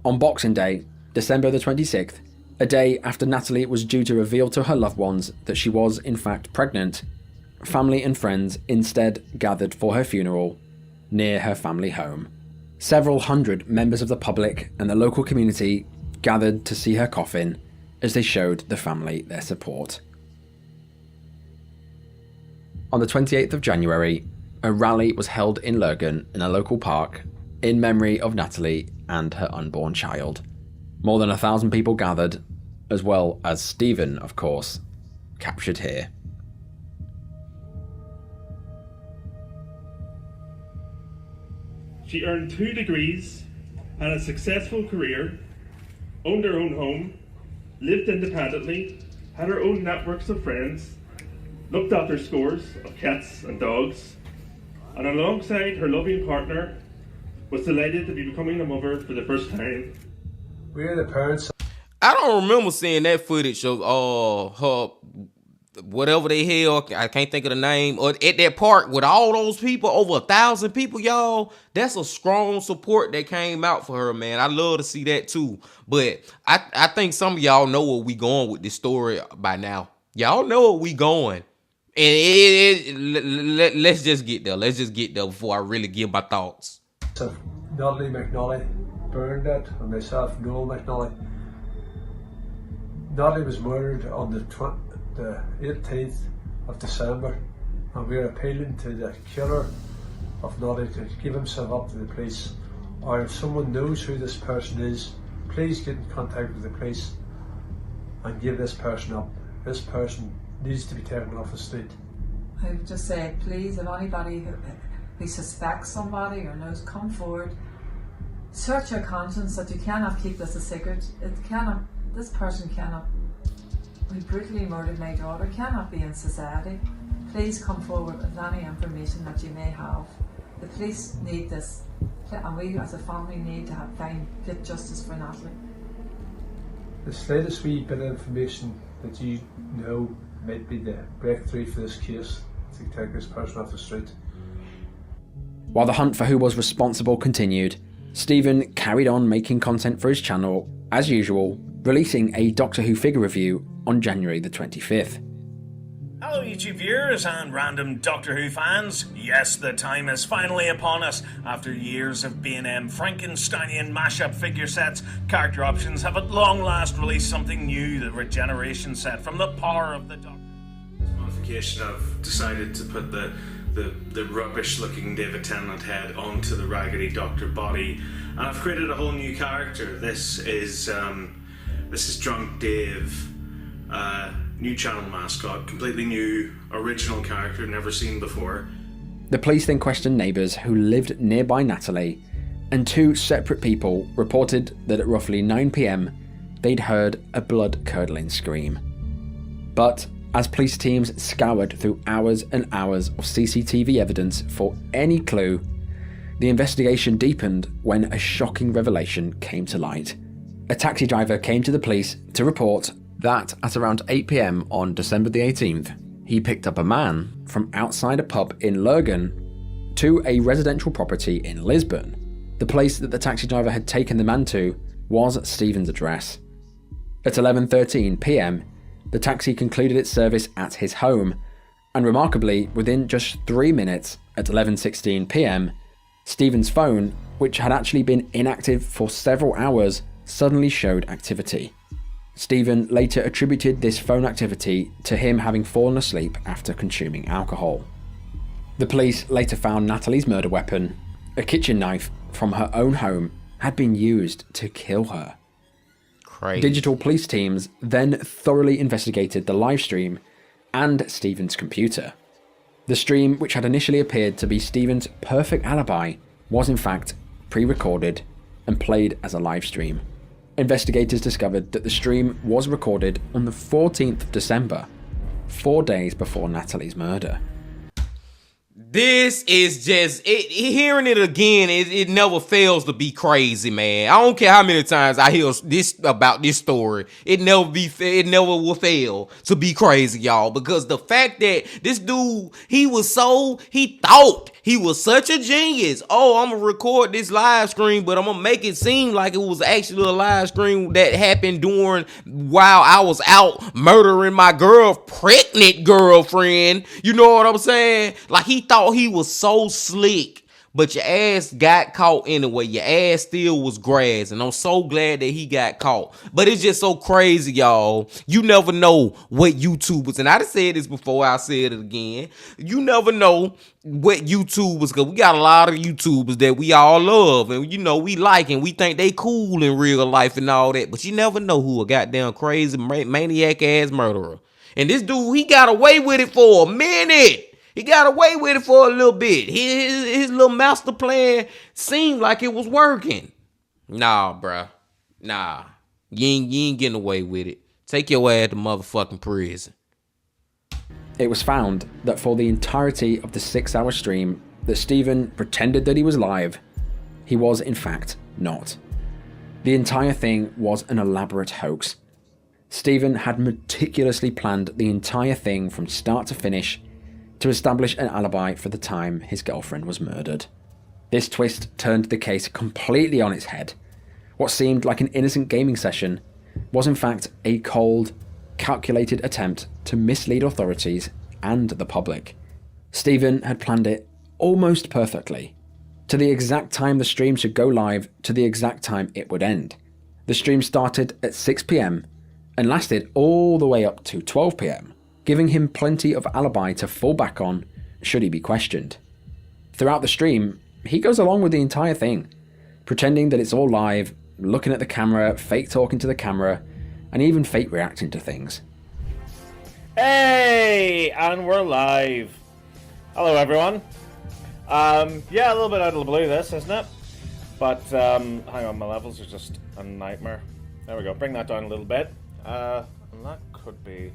On Boxing Day, December the 26th, a day after Natalie was due to reveal to her loved ones that she was in fact pregnant, family and friends instead gathered for her funeral near her family home. Several hundred members of the public and the local community gathered to see her coffin as they showed the family their support. On the 28th of January, a rally was held in Lurgan in a local park in memory of Natalie and her unborn child. More than 1,000 people gathered, as well as Stephen, of course, captured here. She earned 2 degrees, had a successful career, owned her own home, lived independently, had her own networks of friends, looked after scores of cats and dogs, and alongside her loving partner, was delighted to be becoming a mother for the first time. We are the parents. I don't remember seeing that footage of her whatever the hell, I can't think of the name, or at that park with all those people, over 1,000 people, y'all, that's a strong support that came out for her, man. I love to see that too. But I think some of y'all know where we going with this story by now. Y'all know where we going. And let's just get there. Let's just get there before I really give my thoughts. So, Natalie McNally, Bernadette, and myself, Noel McNally. Natalie was murdered on the 18th of December, and we are appealing to the killer of Natalie to give himself up to the police, or if someone knows who this person is, please get in contact with the police and give this person up. This person needs to be taken off the street. I would just say, please, if anybody who suspects somebody or knows, come forward. Search your conscience, that you cannot keep this a secret. This person cannot, who brutally murdered my daughter, cannot be in society. Please come forward with any information that you may have. The police need this, and we as a family need to get justice for Natalie. The slightest wee bit of information that you know might be the breakthrough for this case to take this person off the street. While the hunt for who was responsible continued, Stephen carried on making content for his channel, as usual, releasing a Doctor Who figure review on January the 25th. Hello YouTube viewers and random Doctor Who fans. Yes, the time is finally upon us. After years of B&M Frankensteinian mashup figure sets, Character Options have at long last released something new, the Regeneration set from the power of the Doctor. Modification, I've decided to put the rubbish looking David Tennant head onto the raggedy Doctor body, and I've created a whole new character. This is Drunk Dave, new channel mascot, completely new, original character, never seen before. The police then questioned neighbours who lived nearby Natalie, and two separate people reported that at roughly 9 PM they'd heard a blood-curdling scream. But as police teams scoured through hours and hours of CCTV evidence for any clue, the investigation deepened when a shocking revelation came to light. A taxi driver came to the police to report that at around 8 PM on December the 18th, he picked up a man from outside a pub in Lurgan to a residential property in Lisbon. The place that the taxi driver had taken the man to was Stephen's address. At 11:13 PM, the taxi concluded its service at his home, and remarkably, within just 3 minutes, at 11:16 PM, Stephen's phone, which had actually been inactive for several hours, suddenly showed activity. Stephen later attributed this phone activity to him having fallen asleep after consuming alcohol. The police later found Natalie's murder weapon, a kitchen knife from her own home, had been used to kill her. Crazy. Digital police teams then thoroughly investigated the live stream and Stephen's computer. The stream, which had initially appeared to be Stephen's perfect alibi, was in fact pre-recorded and played as a live stream. Investigators discovered that the stream was recorded on the 14th of December, 4 days before Natalie's murder. This is just, hearing it again, it never fails to be crazy, man. I don't care how many times I hear this about this story. It never will fail to be crazy, y'all. Because the fact that this dude, he thought he was such a genius. Oh, I'm going to record this live stream, but I'm going to make it seem like it was actually a live stream that happened while I was out murdering my pregnant girlfriend. You know what I'm saying? Like, he thought he was so slick, but your ass got caught anyway. Your ass still was grass, and I'm so glad that he got caught. But it's just so crazy, y'all. You never know what YouTubers, and I done said this before, I'll say it again. You never know what YouTubers, because we got a lot of YouTubers that we all love, and we like, and we think they cool in real life and all that, but you never know who a goddamn crazy maniac ass murderer. And this dude, he got away with it for a minute. He got away with it for a little bit. His little master plan seemed like it was working. Nah, bruh. Nah. You ain't getting away with it. Take your ass to motherfucking prison. It was found that for the entirety of the 6-hour stream that Stephen pretended that he was live, he was in fact not. The entire thing was an elaborate hoax. Stephen had meticulously planned the entire thing from start to finish to establish an alibi for the time his girlfriend was murdered. This twist turned the case completely on its head. What seemed like an innocent gaming session was in fact a cold, calculated attempt to mislead authorities and the public. Stephen had planned it almost perfectly, to the exact time the stream should go live, to the exact time it would end. The stream started at 6 PM and lasted all the way up to 12 PM, giving him plenty of alibi to fall back on should he be questioned. Throughout the stream, he goes along with the entire thing, pretending that it's all live, looking at the camera, fake talking to the camera, and even fake reacting to things. Hey, and we're live. Hello, everyone. Yeah, a little bit out of the blue, this, isn't it? But, hang on, my levels are just a nightmare. There we go, bring that down a little bit. And that could be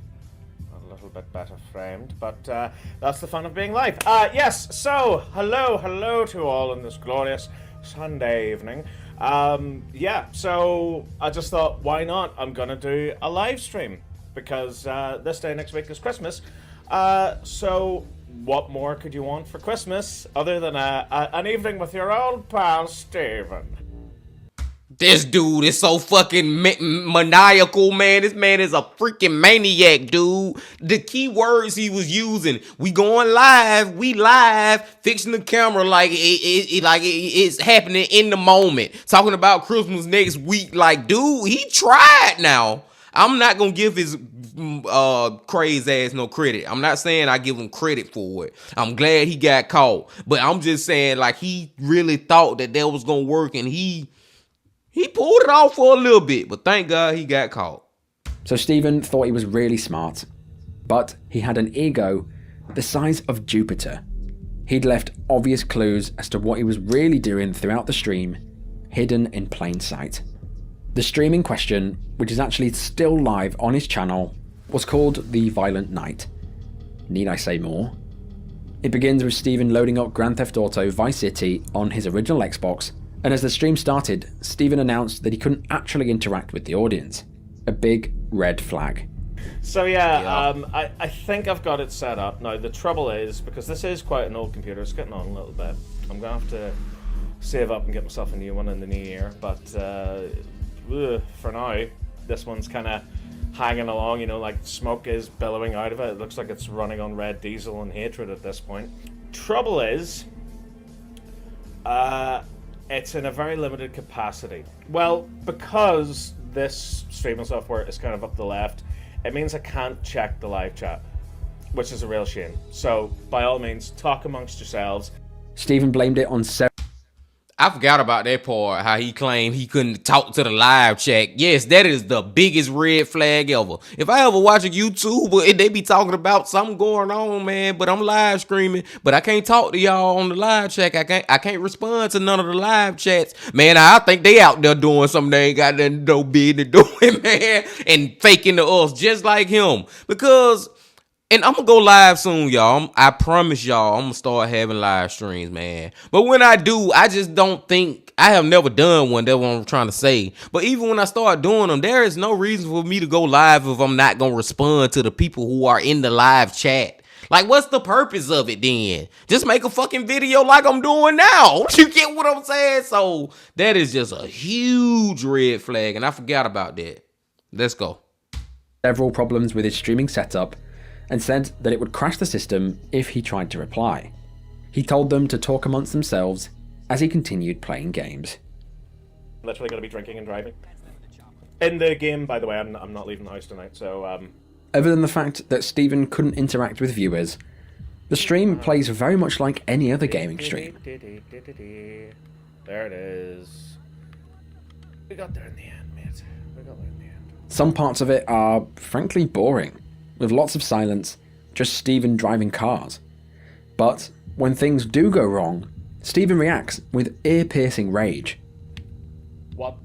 a little bit better framed, but that's the fun of being live. Yes, so, hello to all on this glorious Sunday evening. Yeah, so I just thought, why not? I'm gonna do a live stream, because this day next week is Christmas. So what more could you want for Christmas other than an evening with your old pal Stephen? This dude is so fucking maniacal, man. This man is a freaking maniac, dude. The key words he was using: we going live, we live, fixing the camera like it's happening in the moment. Talking about Christmas next week, like, dude, he tried now. I'm not gonna give his crazy ass no credit. I'm not saying I give him credit for it. I'm glad he got caught, but I'm just saying, like, he really thought that was gonna work, and he pulled it off for a little bit, but thank God he got caught. So Stephen thought he was really smart, but he had an ego the size of Jupiter. He'd left obvious clues as to what he was really doing throughout the stream, hidden in plain sight. The stream in question, which is actually still live on his channel, was called The Violent Night. Need I say more? It begins with Stephen loading up Grand Theft Auto Vice City on his original Xbox, and as the stream started, Stephen announced that he couldn't actually interact with the audience. A big red flag. So yeah. I think I've got it set up. Now the trouble is, because this is quite an old computer, it's getting on a little bit, I'm going to have to save up and get myself a new one in the new year, but for now, this one's kind of hanging along, you know, like smoke is billowing out of it. It looks like it's running on red diesel and hatred at this point. Trouble is, it's in a very limited capacity. Well, because this streaming software is kind of up the left, it means I can't check the live chat, which is a real shame. So, by all means, talk amongst yourselves. Stephen blamed it on several... I forgot about that part, how he claimed he couldn't talk to the live chat. Yes, that is the biggest red flag ever. If I ever watch a YouTuber and they be talking about something going on, man, but I'm live streaming, but I can't talk to y'all on the live chat. I can't respond to none of the live chats. Man, I think they out there doing something they ain't got nothing no business doing, man, and faking to us just like him. Because... And I'm going to go live soon, y'all. I promise y'all, I'm going to start having live streams, man. But when I do, I just don't think, I have never done one. That's what I'm trying to say. But even when I start doing them, there is no reason for me to go live if I'm not going to respond to the people who are in the live chat. Like, what's the purpose of it then? Just make a fucking video like I'm doing now. You get what I'm saying? So that is just a huge red flag, and I forgot about that. Let's go. Several problems with his streaming setup, and said that it would crash the system if he tried to reply. He told them to talk amongst themselves as he continued playing games. Literally going to be drinking and driving. In the game, by the way, I'm not leaving the house tonight, so... Other than the fact that Stephen couldn't interact with viewers, the stream plays very much like any other gaming stream. There it is. We got there in the end, mate. We got there in the end. Some parts of it are, frankly, boring, with lots of silence, just Stephen driving cars. But when things do go wrong, Stephen reacts with ear-piercing rage. What?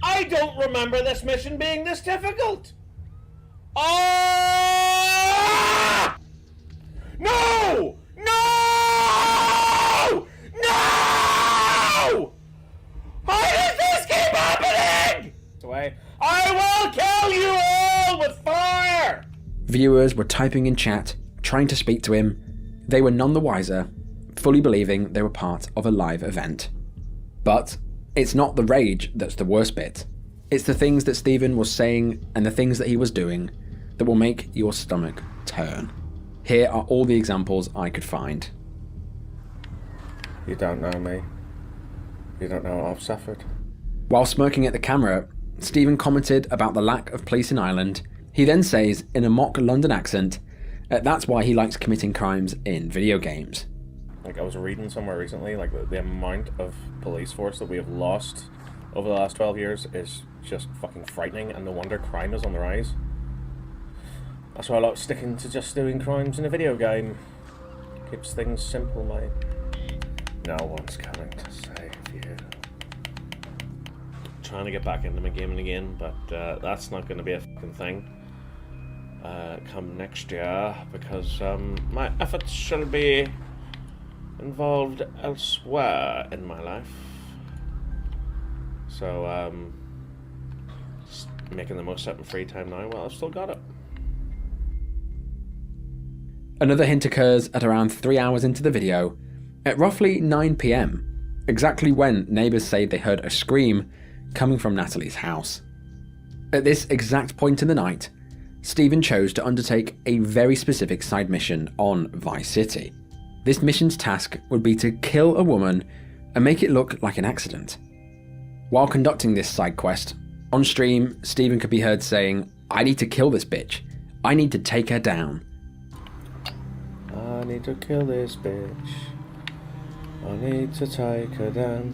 I don't remember this mission being this difficult. Oh! No! No! No! Why does this keep happening? I will kill you all with fire! Viewers were typing in chat, trying to speak to him. They were none the wiser, fully believing they were part of a live event. But it's not the rage that's the worst bit. It's the things that Stephen was saying and the things that he was doing that will make your stomach turn. Here are all the examples I could find. You don't know me. You don't know what I've suffered. While smirking at the camera, Stephen commented about the lack of police in Ireland. He then says, in a mock London accent, that's why he likes committing crimes in video games. Like, I was reading somewhere recently, like, the amount of police force that we have lost over the last 12 years is just fucking frightening, and no wonder crime is on the rise. That's why I like sticking to just doing crimes in a video game. Keeps things simple, mate. No one's coming to save you. Trying to get back into my gaming again, but that's not going to be a fucking thing come next year, because my efforts shall be involved elsewhere in my life. So, just making the most out of my free time now while I've still got it. Another hint occurs at around 3 hours into the video, at roughly 9 PM, exactly when neighbours say they heard a scream coming from Natalie's house. At this exact point in the night, Stephen chose to undertake a very specific side mission on Vice City. This mission's task would be to kill a woman and make it look like an accident. While conducting this side quest, on stream, Stephen could be heard saying, "I need to kill this bitch. I need to take her down." I need to kill this bitch. I need to take her down.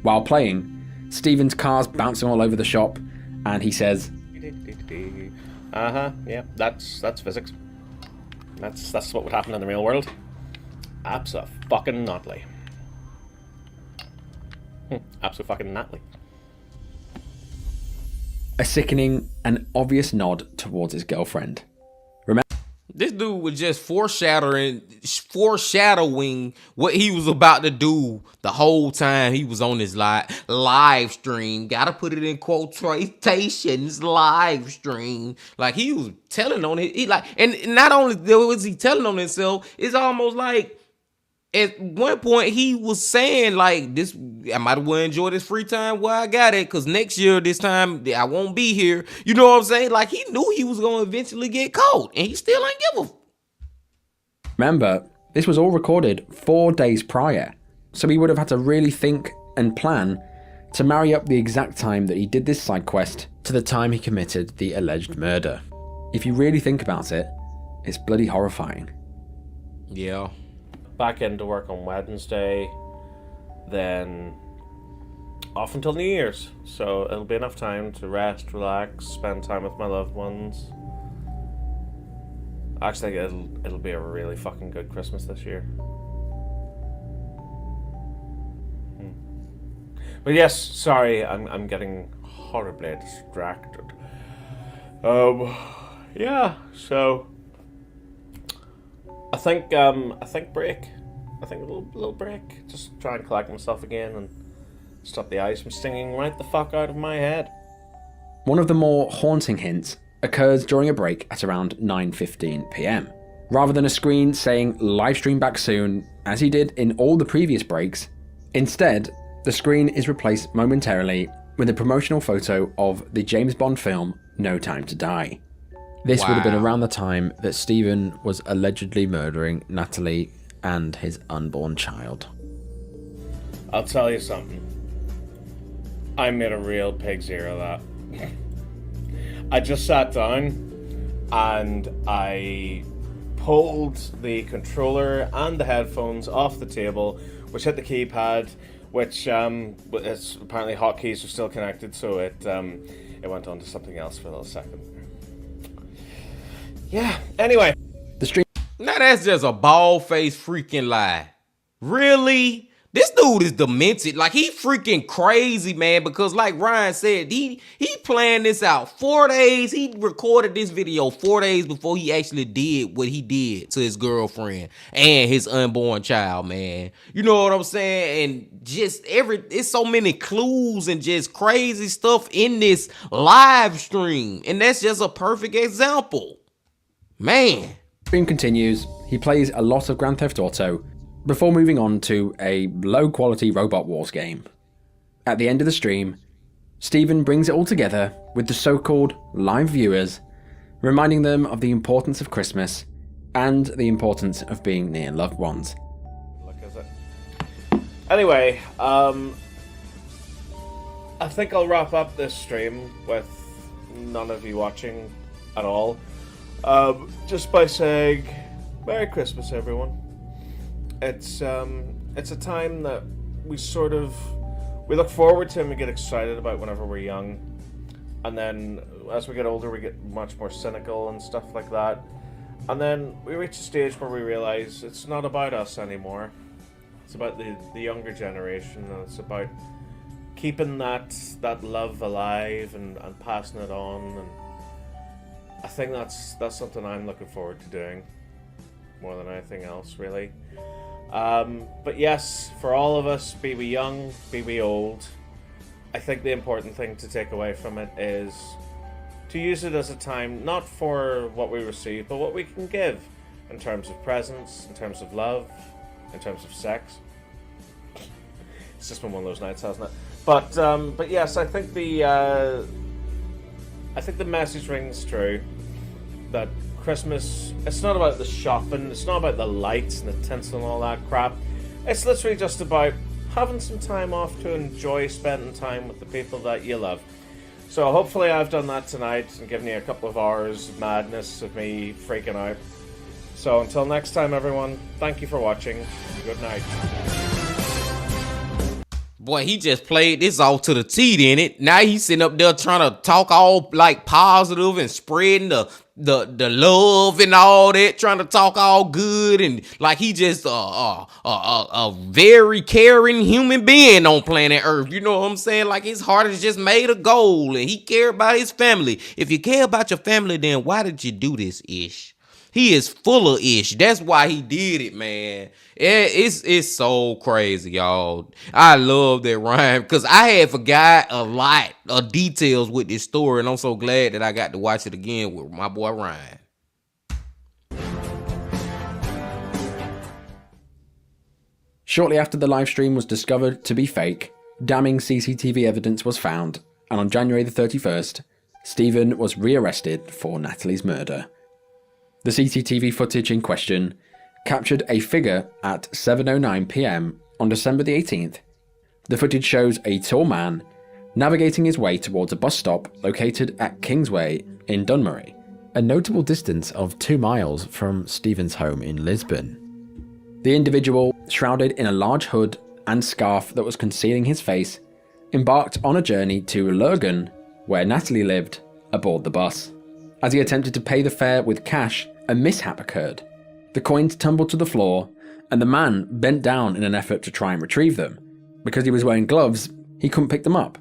While playing, Stephen's car's bouncing all over the shop, and he says, Yeah, that's physics. That's what would happen in the real world. Abso-fucking-notly. Abso-fucking-notly. a sickening and obvious nod towards his girlfriend. This dude was just foreshadowing what he was about to do the whole time he was on his live stream. Gotta put it in quotations, live stream. Like, he was telling on it. And not only was he telling on himself, it's almost like at one point he was saying, like, this, I might as well enjoy this free time while I got it, because next year this time I won't be here. You know what I'm saying? Like, he knew he was going to eventually get caught, and he still ain't give a. Remember, this was all recorded 4 days prior, so he would have had to really think and plan to marry up the exact time that he did this side quest to the time he committed the alleged murder. If you really think about it, it's bloody horrifying. Yeah. Back into work on Wednesday, then off until New Year's. So it'll be enough time to rest, relax, spend time with my loved ones. Actually, it'll be a really fucking good Christmas this year. But yes, sorry, I'm getting horribly distracted. Yeah, so I think break. I think a little break. Just try and collect myself again and stop the eyes from stinging right the fuck out of my head. One of the more haunting hints occurs during a break at around 9:15 PM. Rather than a screen saying live stream back soon, as he did in all the previous breaks, instead, the screen is replaced momentarily with a promotional photo of the James Bond film No Time to Die. This would have been around the time that Stephen was allegedly murdering Natalie and his unborn child. I'll tell you something. I made a real pig's ear of that. I just sat down and I pulled the controller and the headphones off the table, which hit the keypad, which it's apparently hotkeys are still connected, so it went on to something else for a little second. Yeah, anyway. The stream. Now that's just a bald-faced freaking lie. Really? This dude is demented. Like, he freaking crazy, man, because like Ryan said, he planned this out 4 days. He recorded this video 4 days before he actually did what he did to his girlfriend and his unborn child, man. You know what I'm saying? And just it's so many clues and just crazy stuff in this live stream. And that's just a perfect example. Man. Stream continues. He plays a lot of Grand Theft Auto before moving on to a low-quality Robot Wars game. At the end of the stream, Stephen brings it all together with the so-called live viewers, reminding them of the importance of Christmas and the importance of being near loved ones. Look at it. Anyway, I think I'll wrap up this stream with none of you watching at all, just by saying Merry Christmas, everyone. It's a time that we look forward to and we get excited about whenever we're young, and then as we get older we get much more cynical and stuff like that, and then we reach a stage where we realize it's not about us anymore. It's about the younger generation, and it's about keeping that love alive and passing it on, and I think that's something I'm looking forward to doing more than anything else, really. But yes, for all of us, be we young, be we old, I think the important thing to take away from it is to use it as a time not for what we receive, but what we can give in terms of presents, in terms of love, in terms of sex. It's just been one of those nights, hasn't it? But yes, I think the message rings true that Christmas, it's not about the shopping, it's not about the lights and the tinsel and all that crap. It's literally just about having some time off to enjoy spending time with the people that you love. So hopefully I've done that tonight and given you a couple of hours of madness of me freaking out. So until next time, everyone, thank you for watching. Good night. Boy, he just played this off to the T, didn't it? Now he's sitting up there trying to talk all like positive and spreading the love and all that, trying to talk all good and like he just a very caring human being on planet Earth. You know what I'm saying? Like his heart is just made of gold and he cared about his family. If you care about your family, then why did you do this ish? He is full of ish. That's why he did it, man. It's so crazy, y'all. I love that Ryan because I had forgot a lot of details with this story, and I'm so glad that I got to watch it again with my boy Ryan. Shortly after the live stream was discovered to be fake, damning CCTV evidence was found, and on January the 31st, Stephen was rearrested for Natalie's murder. The CCTV footage in question captured a figure at 7:09 PM on December the 18th. The footage shows a tall man navigating his way towards a bus stop located at Kingsway in Dunmurry, a notable distance of 2 miles from Stephen's home in Lisbon. The individual, shrouded in a large hood and scarf that was concealing his face, embarked on a journey to Lurgan, where Natalie lived, aboard the bus. As he attempted to pay the fare with cash, a mishap occurred. The coins tumbled to the floor, and the man bent down in an effort to try and retrieve them. Because he was wearing gloves, he couldn't pick them up.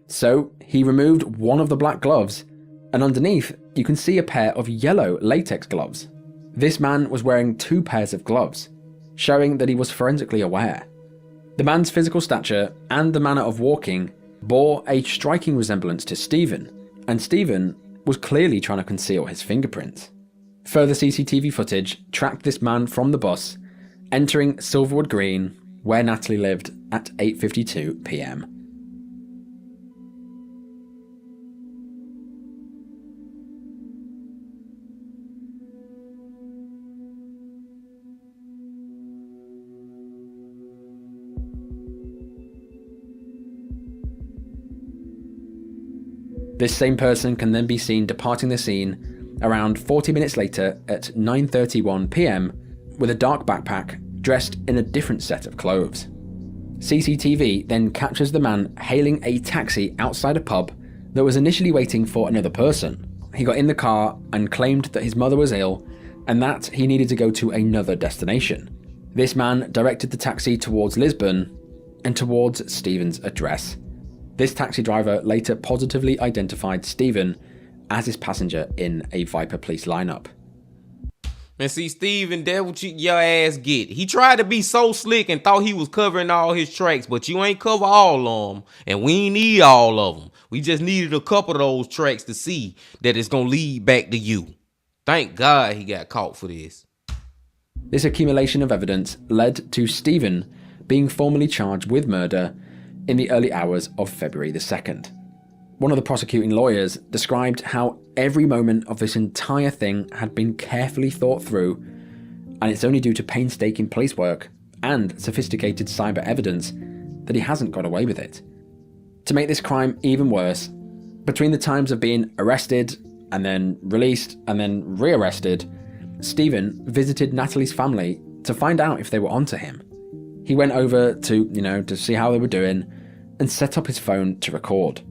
So he removed one of the black gloves, and underneath you can see a pair of yellow latex gloves. This man was wearing 2 pairs of gloves, showing that he was forensically aware. The man's physical stature and the manner of walking bore a striking resemblance to Stephen, and Stephen was clearly trying to conceal his fingerprints. Further CCTV footage tracked this man from the bus, entering Silverwood Green, where Natalie lived, at 8:52 PM. This same person can then be seen departing the scene around 40 minutes later at 9:31 PM with a dark backpack, dressed in a different set of clothes. CCTV then captures the man hailing a taxi outside a pub that was initially waiting for another person. He got in the car and claimed that his mother was ill and that he needed to go to another destination. This man directed the taxi towards Lisbon and towards Stephen's address. This taxi driver later positively identified Stephen as his passenger in a Viper police lineup. And see, Steven, that's what your ass get. He tried to be so slick and thought he was covering all his tracks, but you ain't cover all of them, and we ain't need all of them. We just needed a couple of those tracks to see that it's gonna lead back to you. Thank God he got caught for this. This accumulation of evidence led to Stephen being formally charged with murder in the early hours of February the 2nd. One of the prosecuting lawyers described how every moment of this entire thing had been carefully thought through, and it's only due to painstaking police work and sophisticated cyber evidence that he hasn't got away with it. To make this crime even worse, between the times of being arrested and then released and then rearrested, Stephen visited Natalie's family to find out if they were onto him. He went over to see how they were doing and set up his phone to record.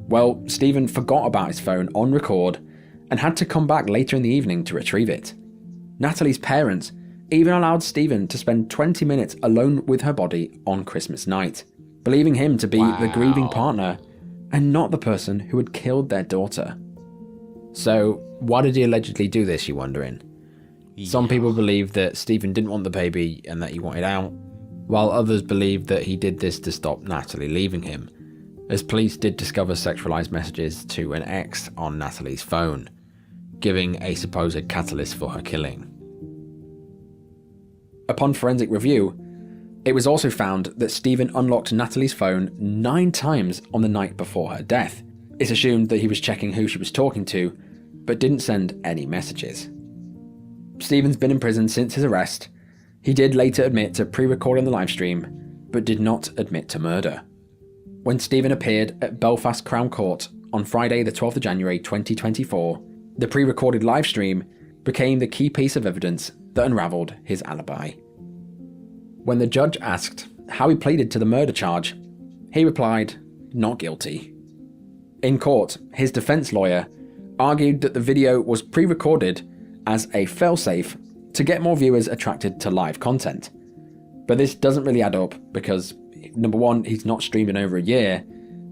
Well, Stephen forgot about his phone on record and had to come back later in the evening to retrieve it. Natalie's parents even allowed Stephen to spend 20 minutes alone with her body on Christmas night, believing him to be the grieving partner and not the person who had killed their daughter. So, why did he allegedly do this, you're wondering? Some people believe that Stephen didn't want the baby and that he wanted out, while others believe that he did this to stop Natalie leaving him, as police did discover sexualized messages to an ex on Natalie's phone, giving a supposed catalyst for her killing. Upon forensic review, it was also found that Stephen unlocked Natalie's phone 9 times on the night before her death. It's assumed that he was checking who she was talking to, but didn't send any messages. Stephen's been in prison since his arrest. He did later admit to pre-recording the livestream, but did not admit to murder. When Stephen appeared at Belfast Crown Court on Friday the 12th of January 2024, the pre-recorded livestream became the key piece of evidence that unravelled his alibi. When the judge asked how he pleaded to the murder charge, he replied, "Not guilty." In court, his defence lawyer argued that the video was pre-recorded as a failsafe to get more viewers attracted to live content. But this doesn't really add up because, number one, he's not streamed in over a year,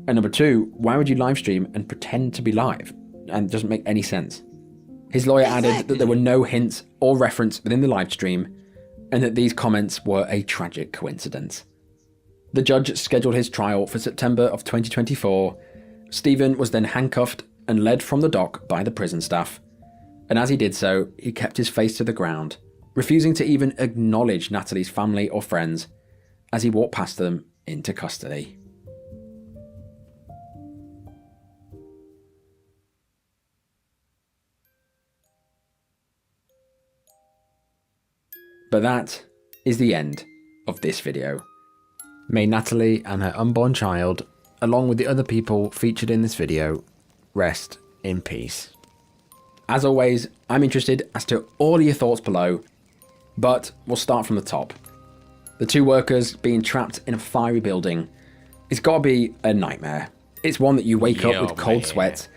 and number two, why would you live stream and pretend to be live? And it doesn't make any sense. His lawyer added that there were no hints or reference within the live stream, and that these comments were a tragic coincidence. The judge scheduled his trial for September of 2024. Stephen was then handcuffed and led from the dock by the prison staff, and as he did so, he kept his face to the ground, refusing to even acknowledge Natalie's family or friends as he walked past them into custody. But that is the end of this video. May Natalie and her unborn child, along with the other people featured in this video, rest in peace. As always, I'm interested as to all your thoughts below, but we'll start from the top. The 2 workers being trapped in a fiery building, it's got to be a nightmare. It's one that you wake up with cold sweats.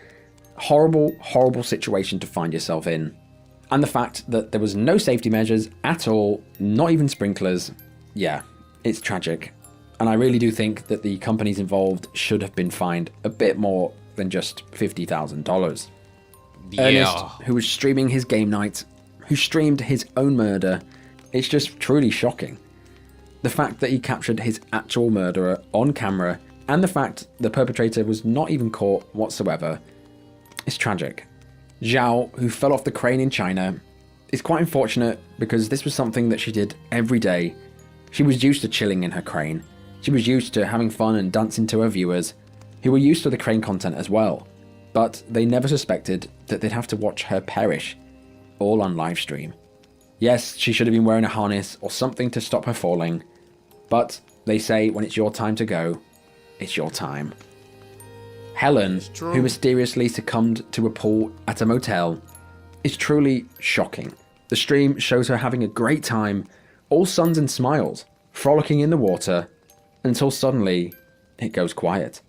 Horrible, horrible situation to find yourself in. And the fact that there was no safety measures at all, not even sprinklers, yeah, it's tragic. And I really do think that the companies involved should have been fined a bit more than just $50,000. Yeah. Ernest, who was streaming his game night, who streamed his own murder, it's just truly shocking. The fact that he captured his actual murderer on camera, and the fact the perpetrator was not even caught whatsoever, is tragic. Zhao, who fell off the crane in China, is quite unfortunate because this was something that she did every day. She was used to chilling in her crane. She was used to having fun and dancing to her viewers, who were used to the crane content as well. But they never suspected that they'd have to watch her perish, all on live stream. Yes, she should have been wearing a harness or something to stop her falling, but they say when it's your time to go, it's your time. Helen, who mysteriously succumbed to a pool at a motel, is truly shocking. The stream shows her having a great time, all suns and smiles, frolicking in the water, until suddenly it goes quiet.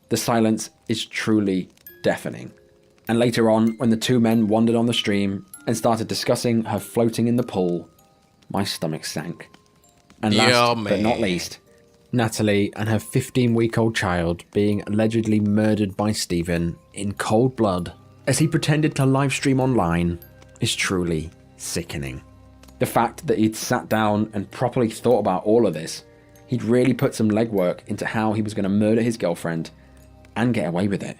The silence is truly deafening. And later on, when the 2 men wandered on the stream and started discussing her floating in the pool, my stomach sank. And Yeah, last but not man. least, Natalie and her 15-week-old child being allegedly murdered by Stephen in cold blood as he pretended to live stream online is truly sickening. The fact that he'd sat down and properly thought about all of this, he'd really put some legwork into how he was going to murder his girlfriend and get away with it.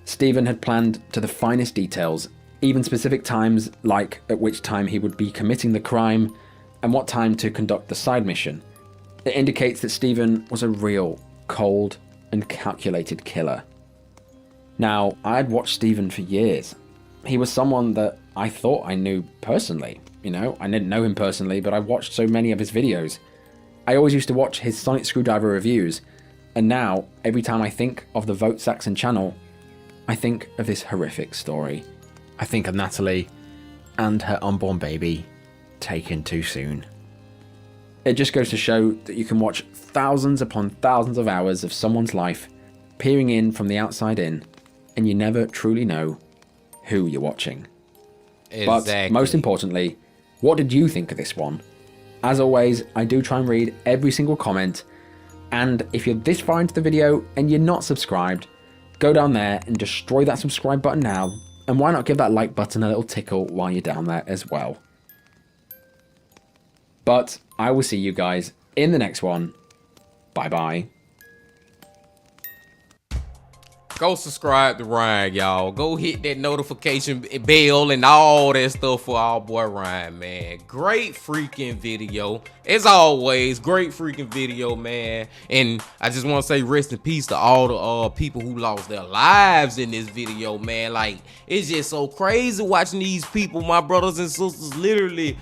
Stephen had planned to the finest details, even specific times like at which time he would be committing the crime and what time to conduct the side mission. It indicates that Stephen was a real, cold and calculated killer. Now, I had watched Stephen for years. He was someone that I thought I knew personally. You know, I didn't know him personally, but I watched so many of his videos. I always used to watch his Sonic Screwdriver reviews, and now, every time I think of the Vote Saxon channel, I think of this horrific story. I think of Natalie and her unborn baby taken too soon. It just goes to show that you can watch thousands upon thousands of hours of someone's life peering in from the outside in, and you never truly know who you're watching. Exactly. But most importantly, what did you think of this one? As always, I do try and read every single comment, and if you're this far into the video and you're not subscribed, go down there and destroy that subscribe button now, and why not give that like button a little tickle while you're down there as well. But I will see you guys in the next one. Bye bye. Go subscribe to Ryan, y'all. Go hit that notification bell and all that stuff for our boy Ryan, man. Great freaking video. As always, great freaking video, man. And I just want to say rest in peace to all the people who lost their lives in this video, man. Like, it's just so crazy watching these people, my brothers and sisters, literally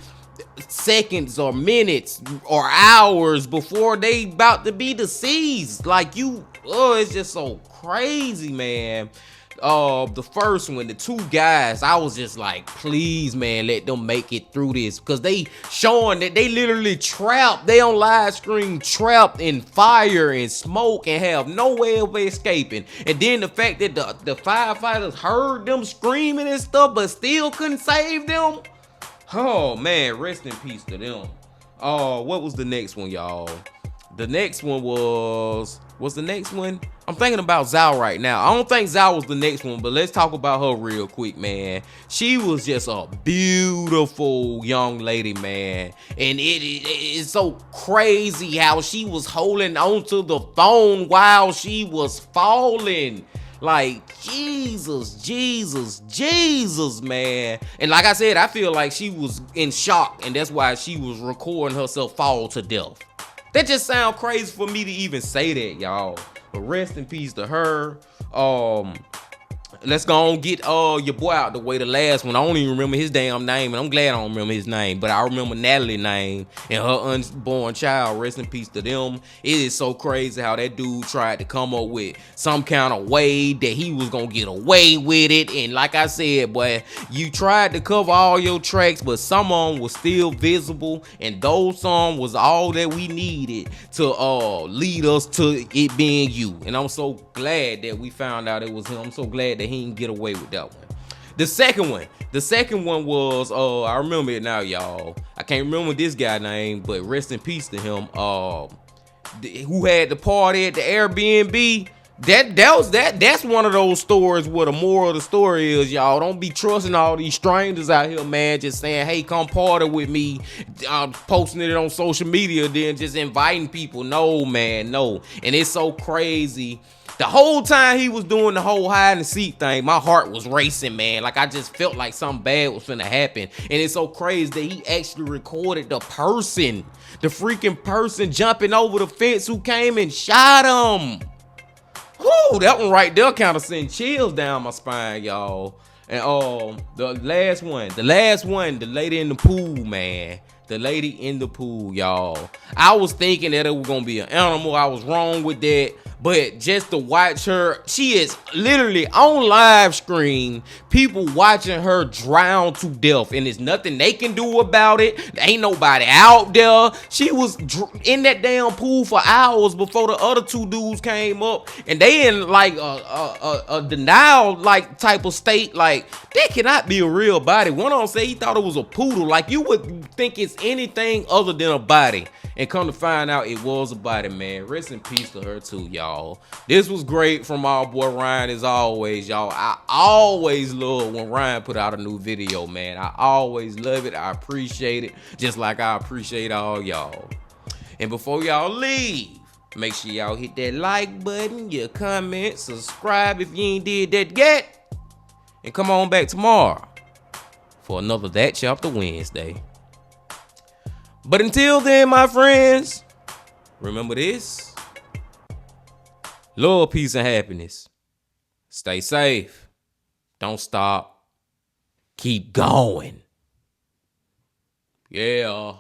seconds or minutes or hours before they about to be deceased. Like, it's just so crazy, man. The first one, the two guys, I was just like, please, man, let them make it through this, because they showing that they literally trapped, they on live stream trapped in fire and smoke and have no way of escaping. And then the fact that the firefighters heard them screaming and stuff but still couldn't save them. Oh man, rest in peace to them. What was the next one, y'all? The next one what's the next one? I'm thinking about Zao right now. I don't think Zao was the next one, but let's talk about her real quick, man. She was just a beautiful young lady, man. And it's so crazy how she was holding onto the phone while she was falling. Like, Jesus, man. And like I said, I feel like she was in shock, and that's why she was recording herself fall to death. That just sounds crazy for me to even say that, y'all. But rest in peace to her. Let's go on get your boy out the way, the last one. I don't even remember his damn name, and I'm glad I don't remember his name, but I remember Natalie's name and her unborn child. Rest in peace to them. It is so crazy how that dude tried to come up with some kind of way that he was gonna get away with it. And like I said, boy, you tried to cover all your tracks, but some of them was still visible, and those songs was all that we needed to lead us to it being you. And I'm so glad that we found out it was him. I'm so glad that he didn't get away with that one. The second one was I remember it now, y'all. I can't remember this guy's name, but rest in peace to him. Who had the party at the Airbnb? That's one of those stories where the moral of the story is, y'all, don't be trusting all these strangers out here, man, just saying, hey, come party with me, posting it on social media, then just inviting people. No, man, no. And it's so crazy. The whole time he was doing the whole hide and seek thing, my heart was racing, man. Like, I just felt like something bad was finna happen. And it's so crazy that he actually recorded the freaking person jumping over the fence who came and shot him. Whoo, that one right there kind of sent chills down my spine, y'all. And the last one, the lady in the pool, man. The lady in the pool, y'all. I was thinking that it was gonna be an animal. I was wrong with that. But just to watch her, she is literally on live screen, people watching her drown to death, and there's nothing they can do about it. There ain't nobody out there. She was in that damn pool for hours before the other two dudes came up, and they in like a denial like type of state, like that cannot be a real body. One of them said he thought it was a poodle. Like, you would think it's anything other than a body, and come to find out it was a body, man. Rest in peace to her too, y'all. This was great from our boy Ryan as always, y'all. I always love when Ryan put out a new video, man. I always love it. I appreciate it, just like I appreciate all y'all. And before y'all leave, make sure y'all hit that like button, your comment, subscribe if you ain't did that yet, and come on back tomorrow for another That Chapter Wednesday. But until then, my friends, remember this: love, peace, and happiness. Stay safe. Don't stop. Keep going. Yeah.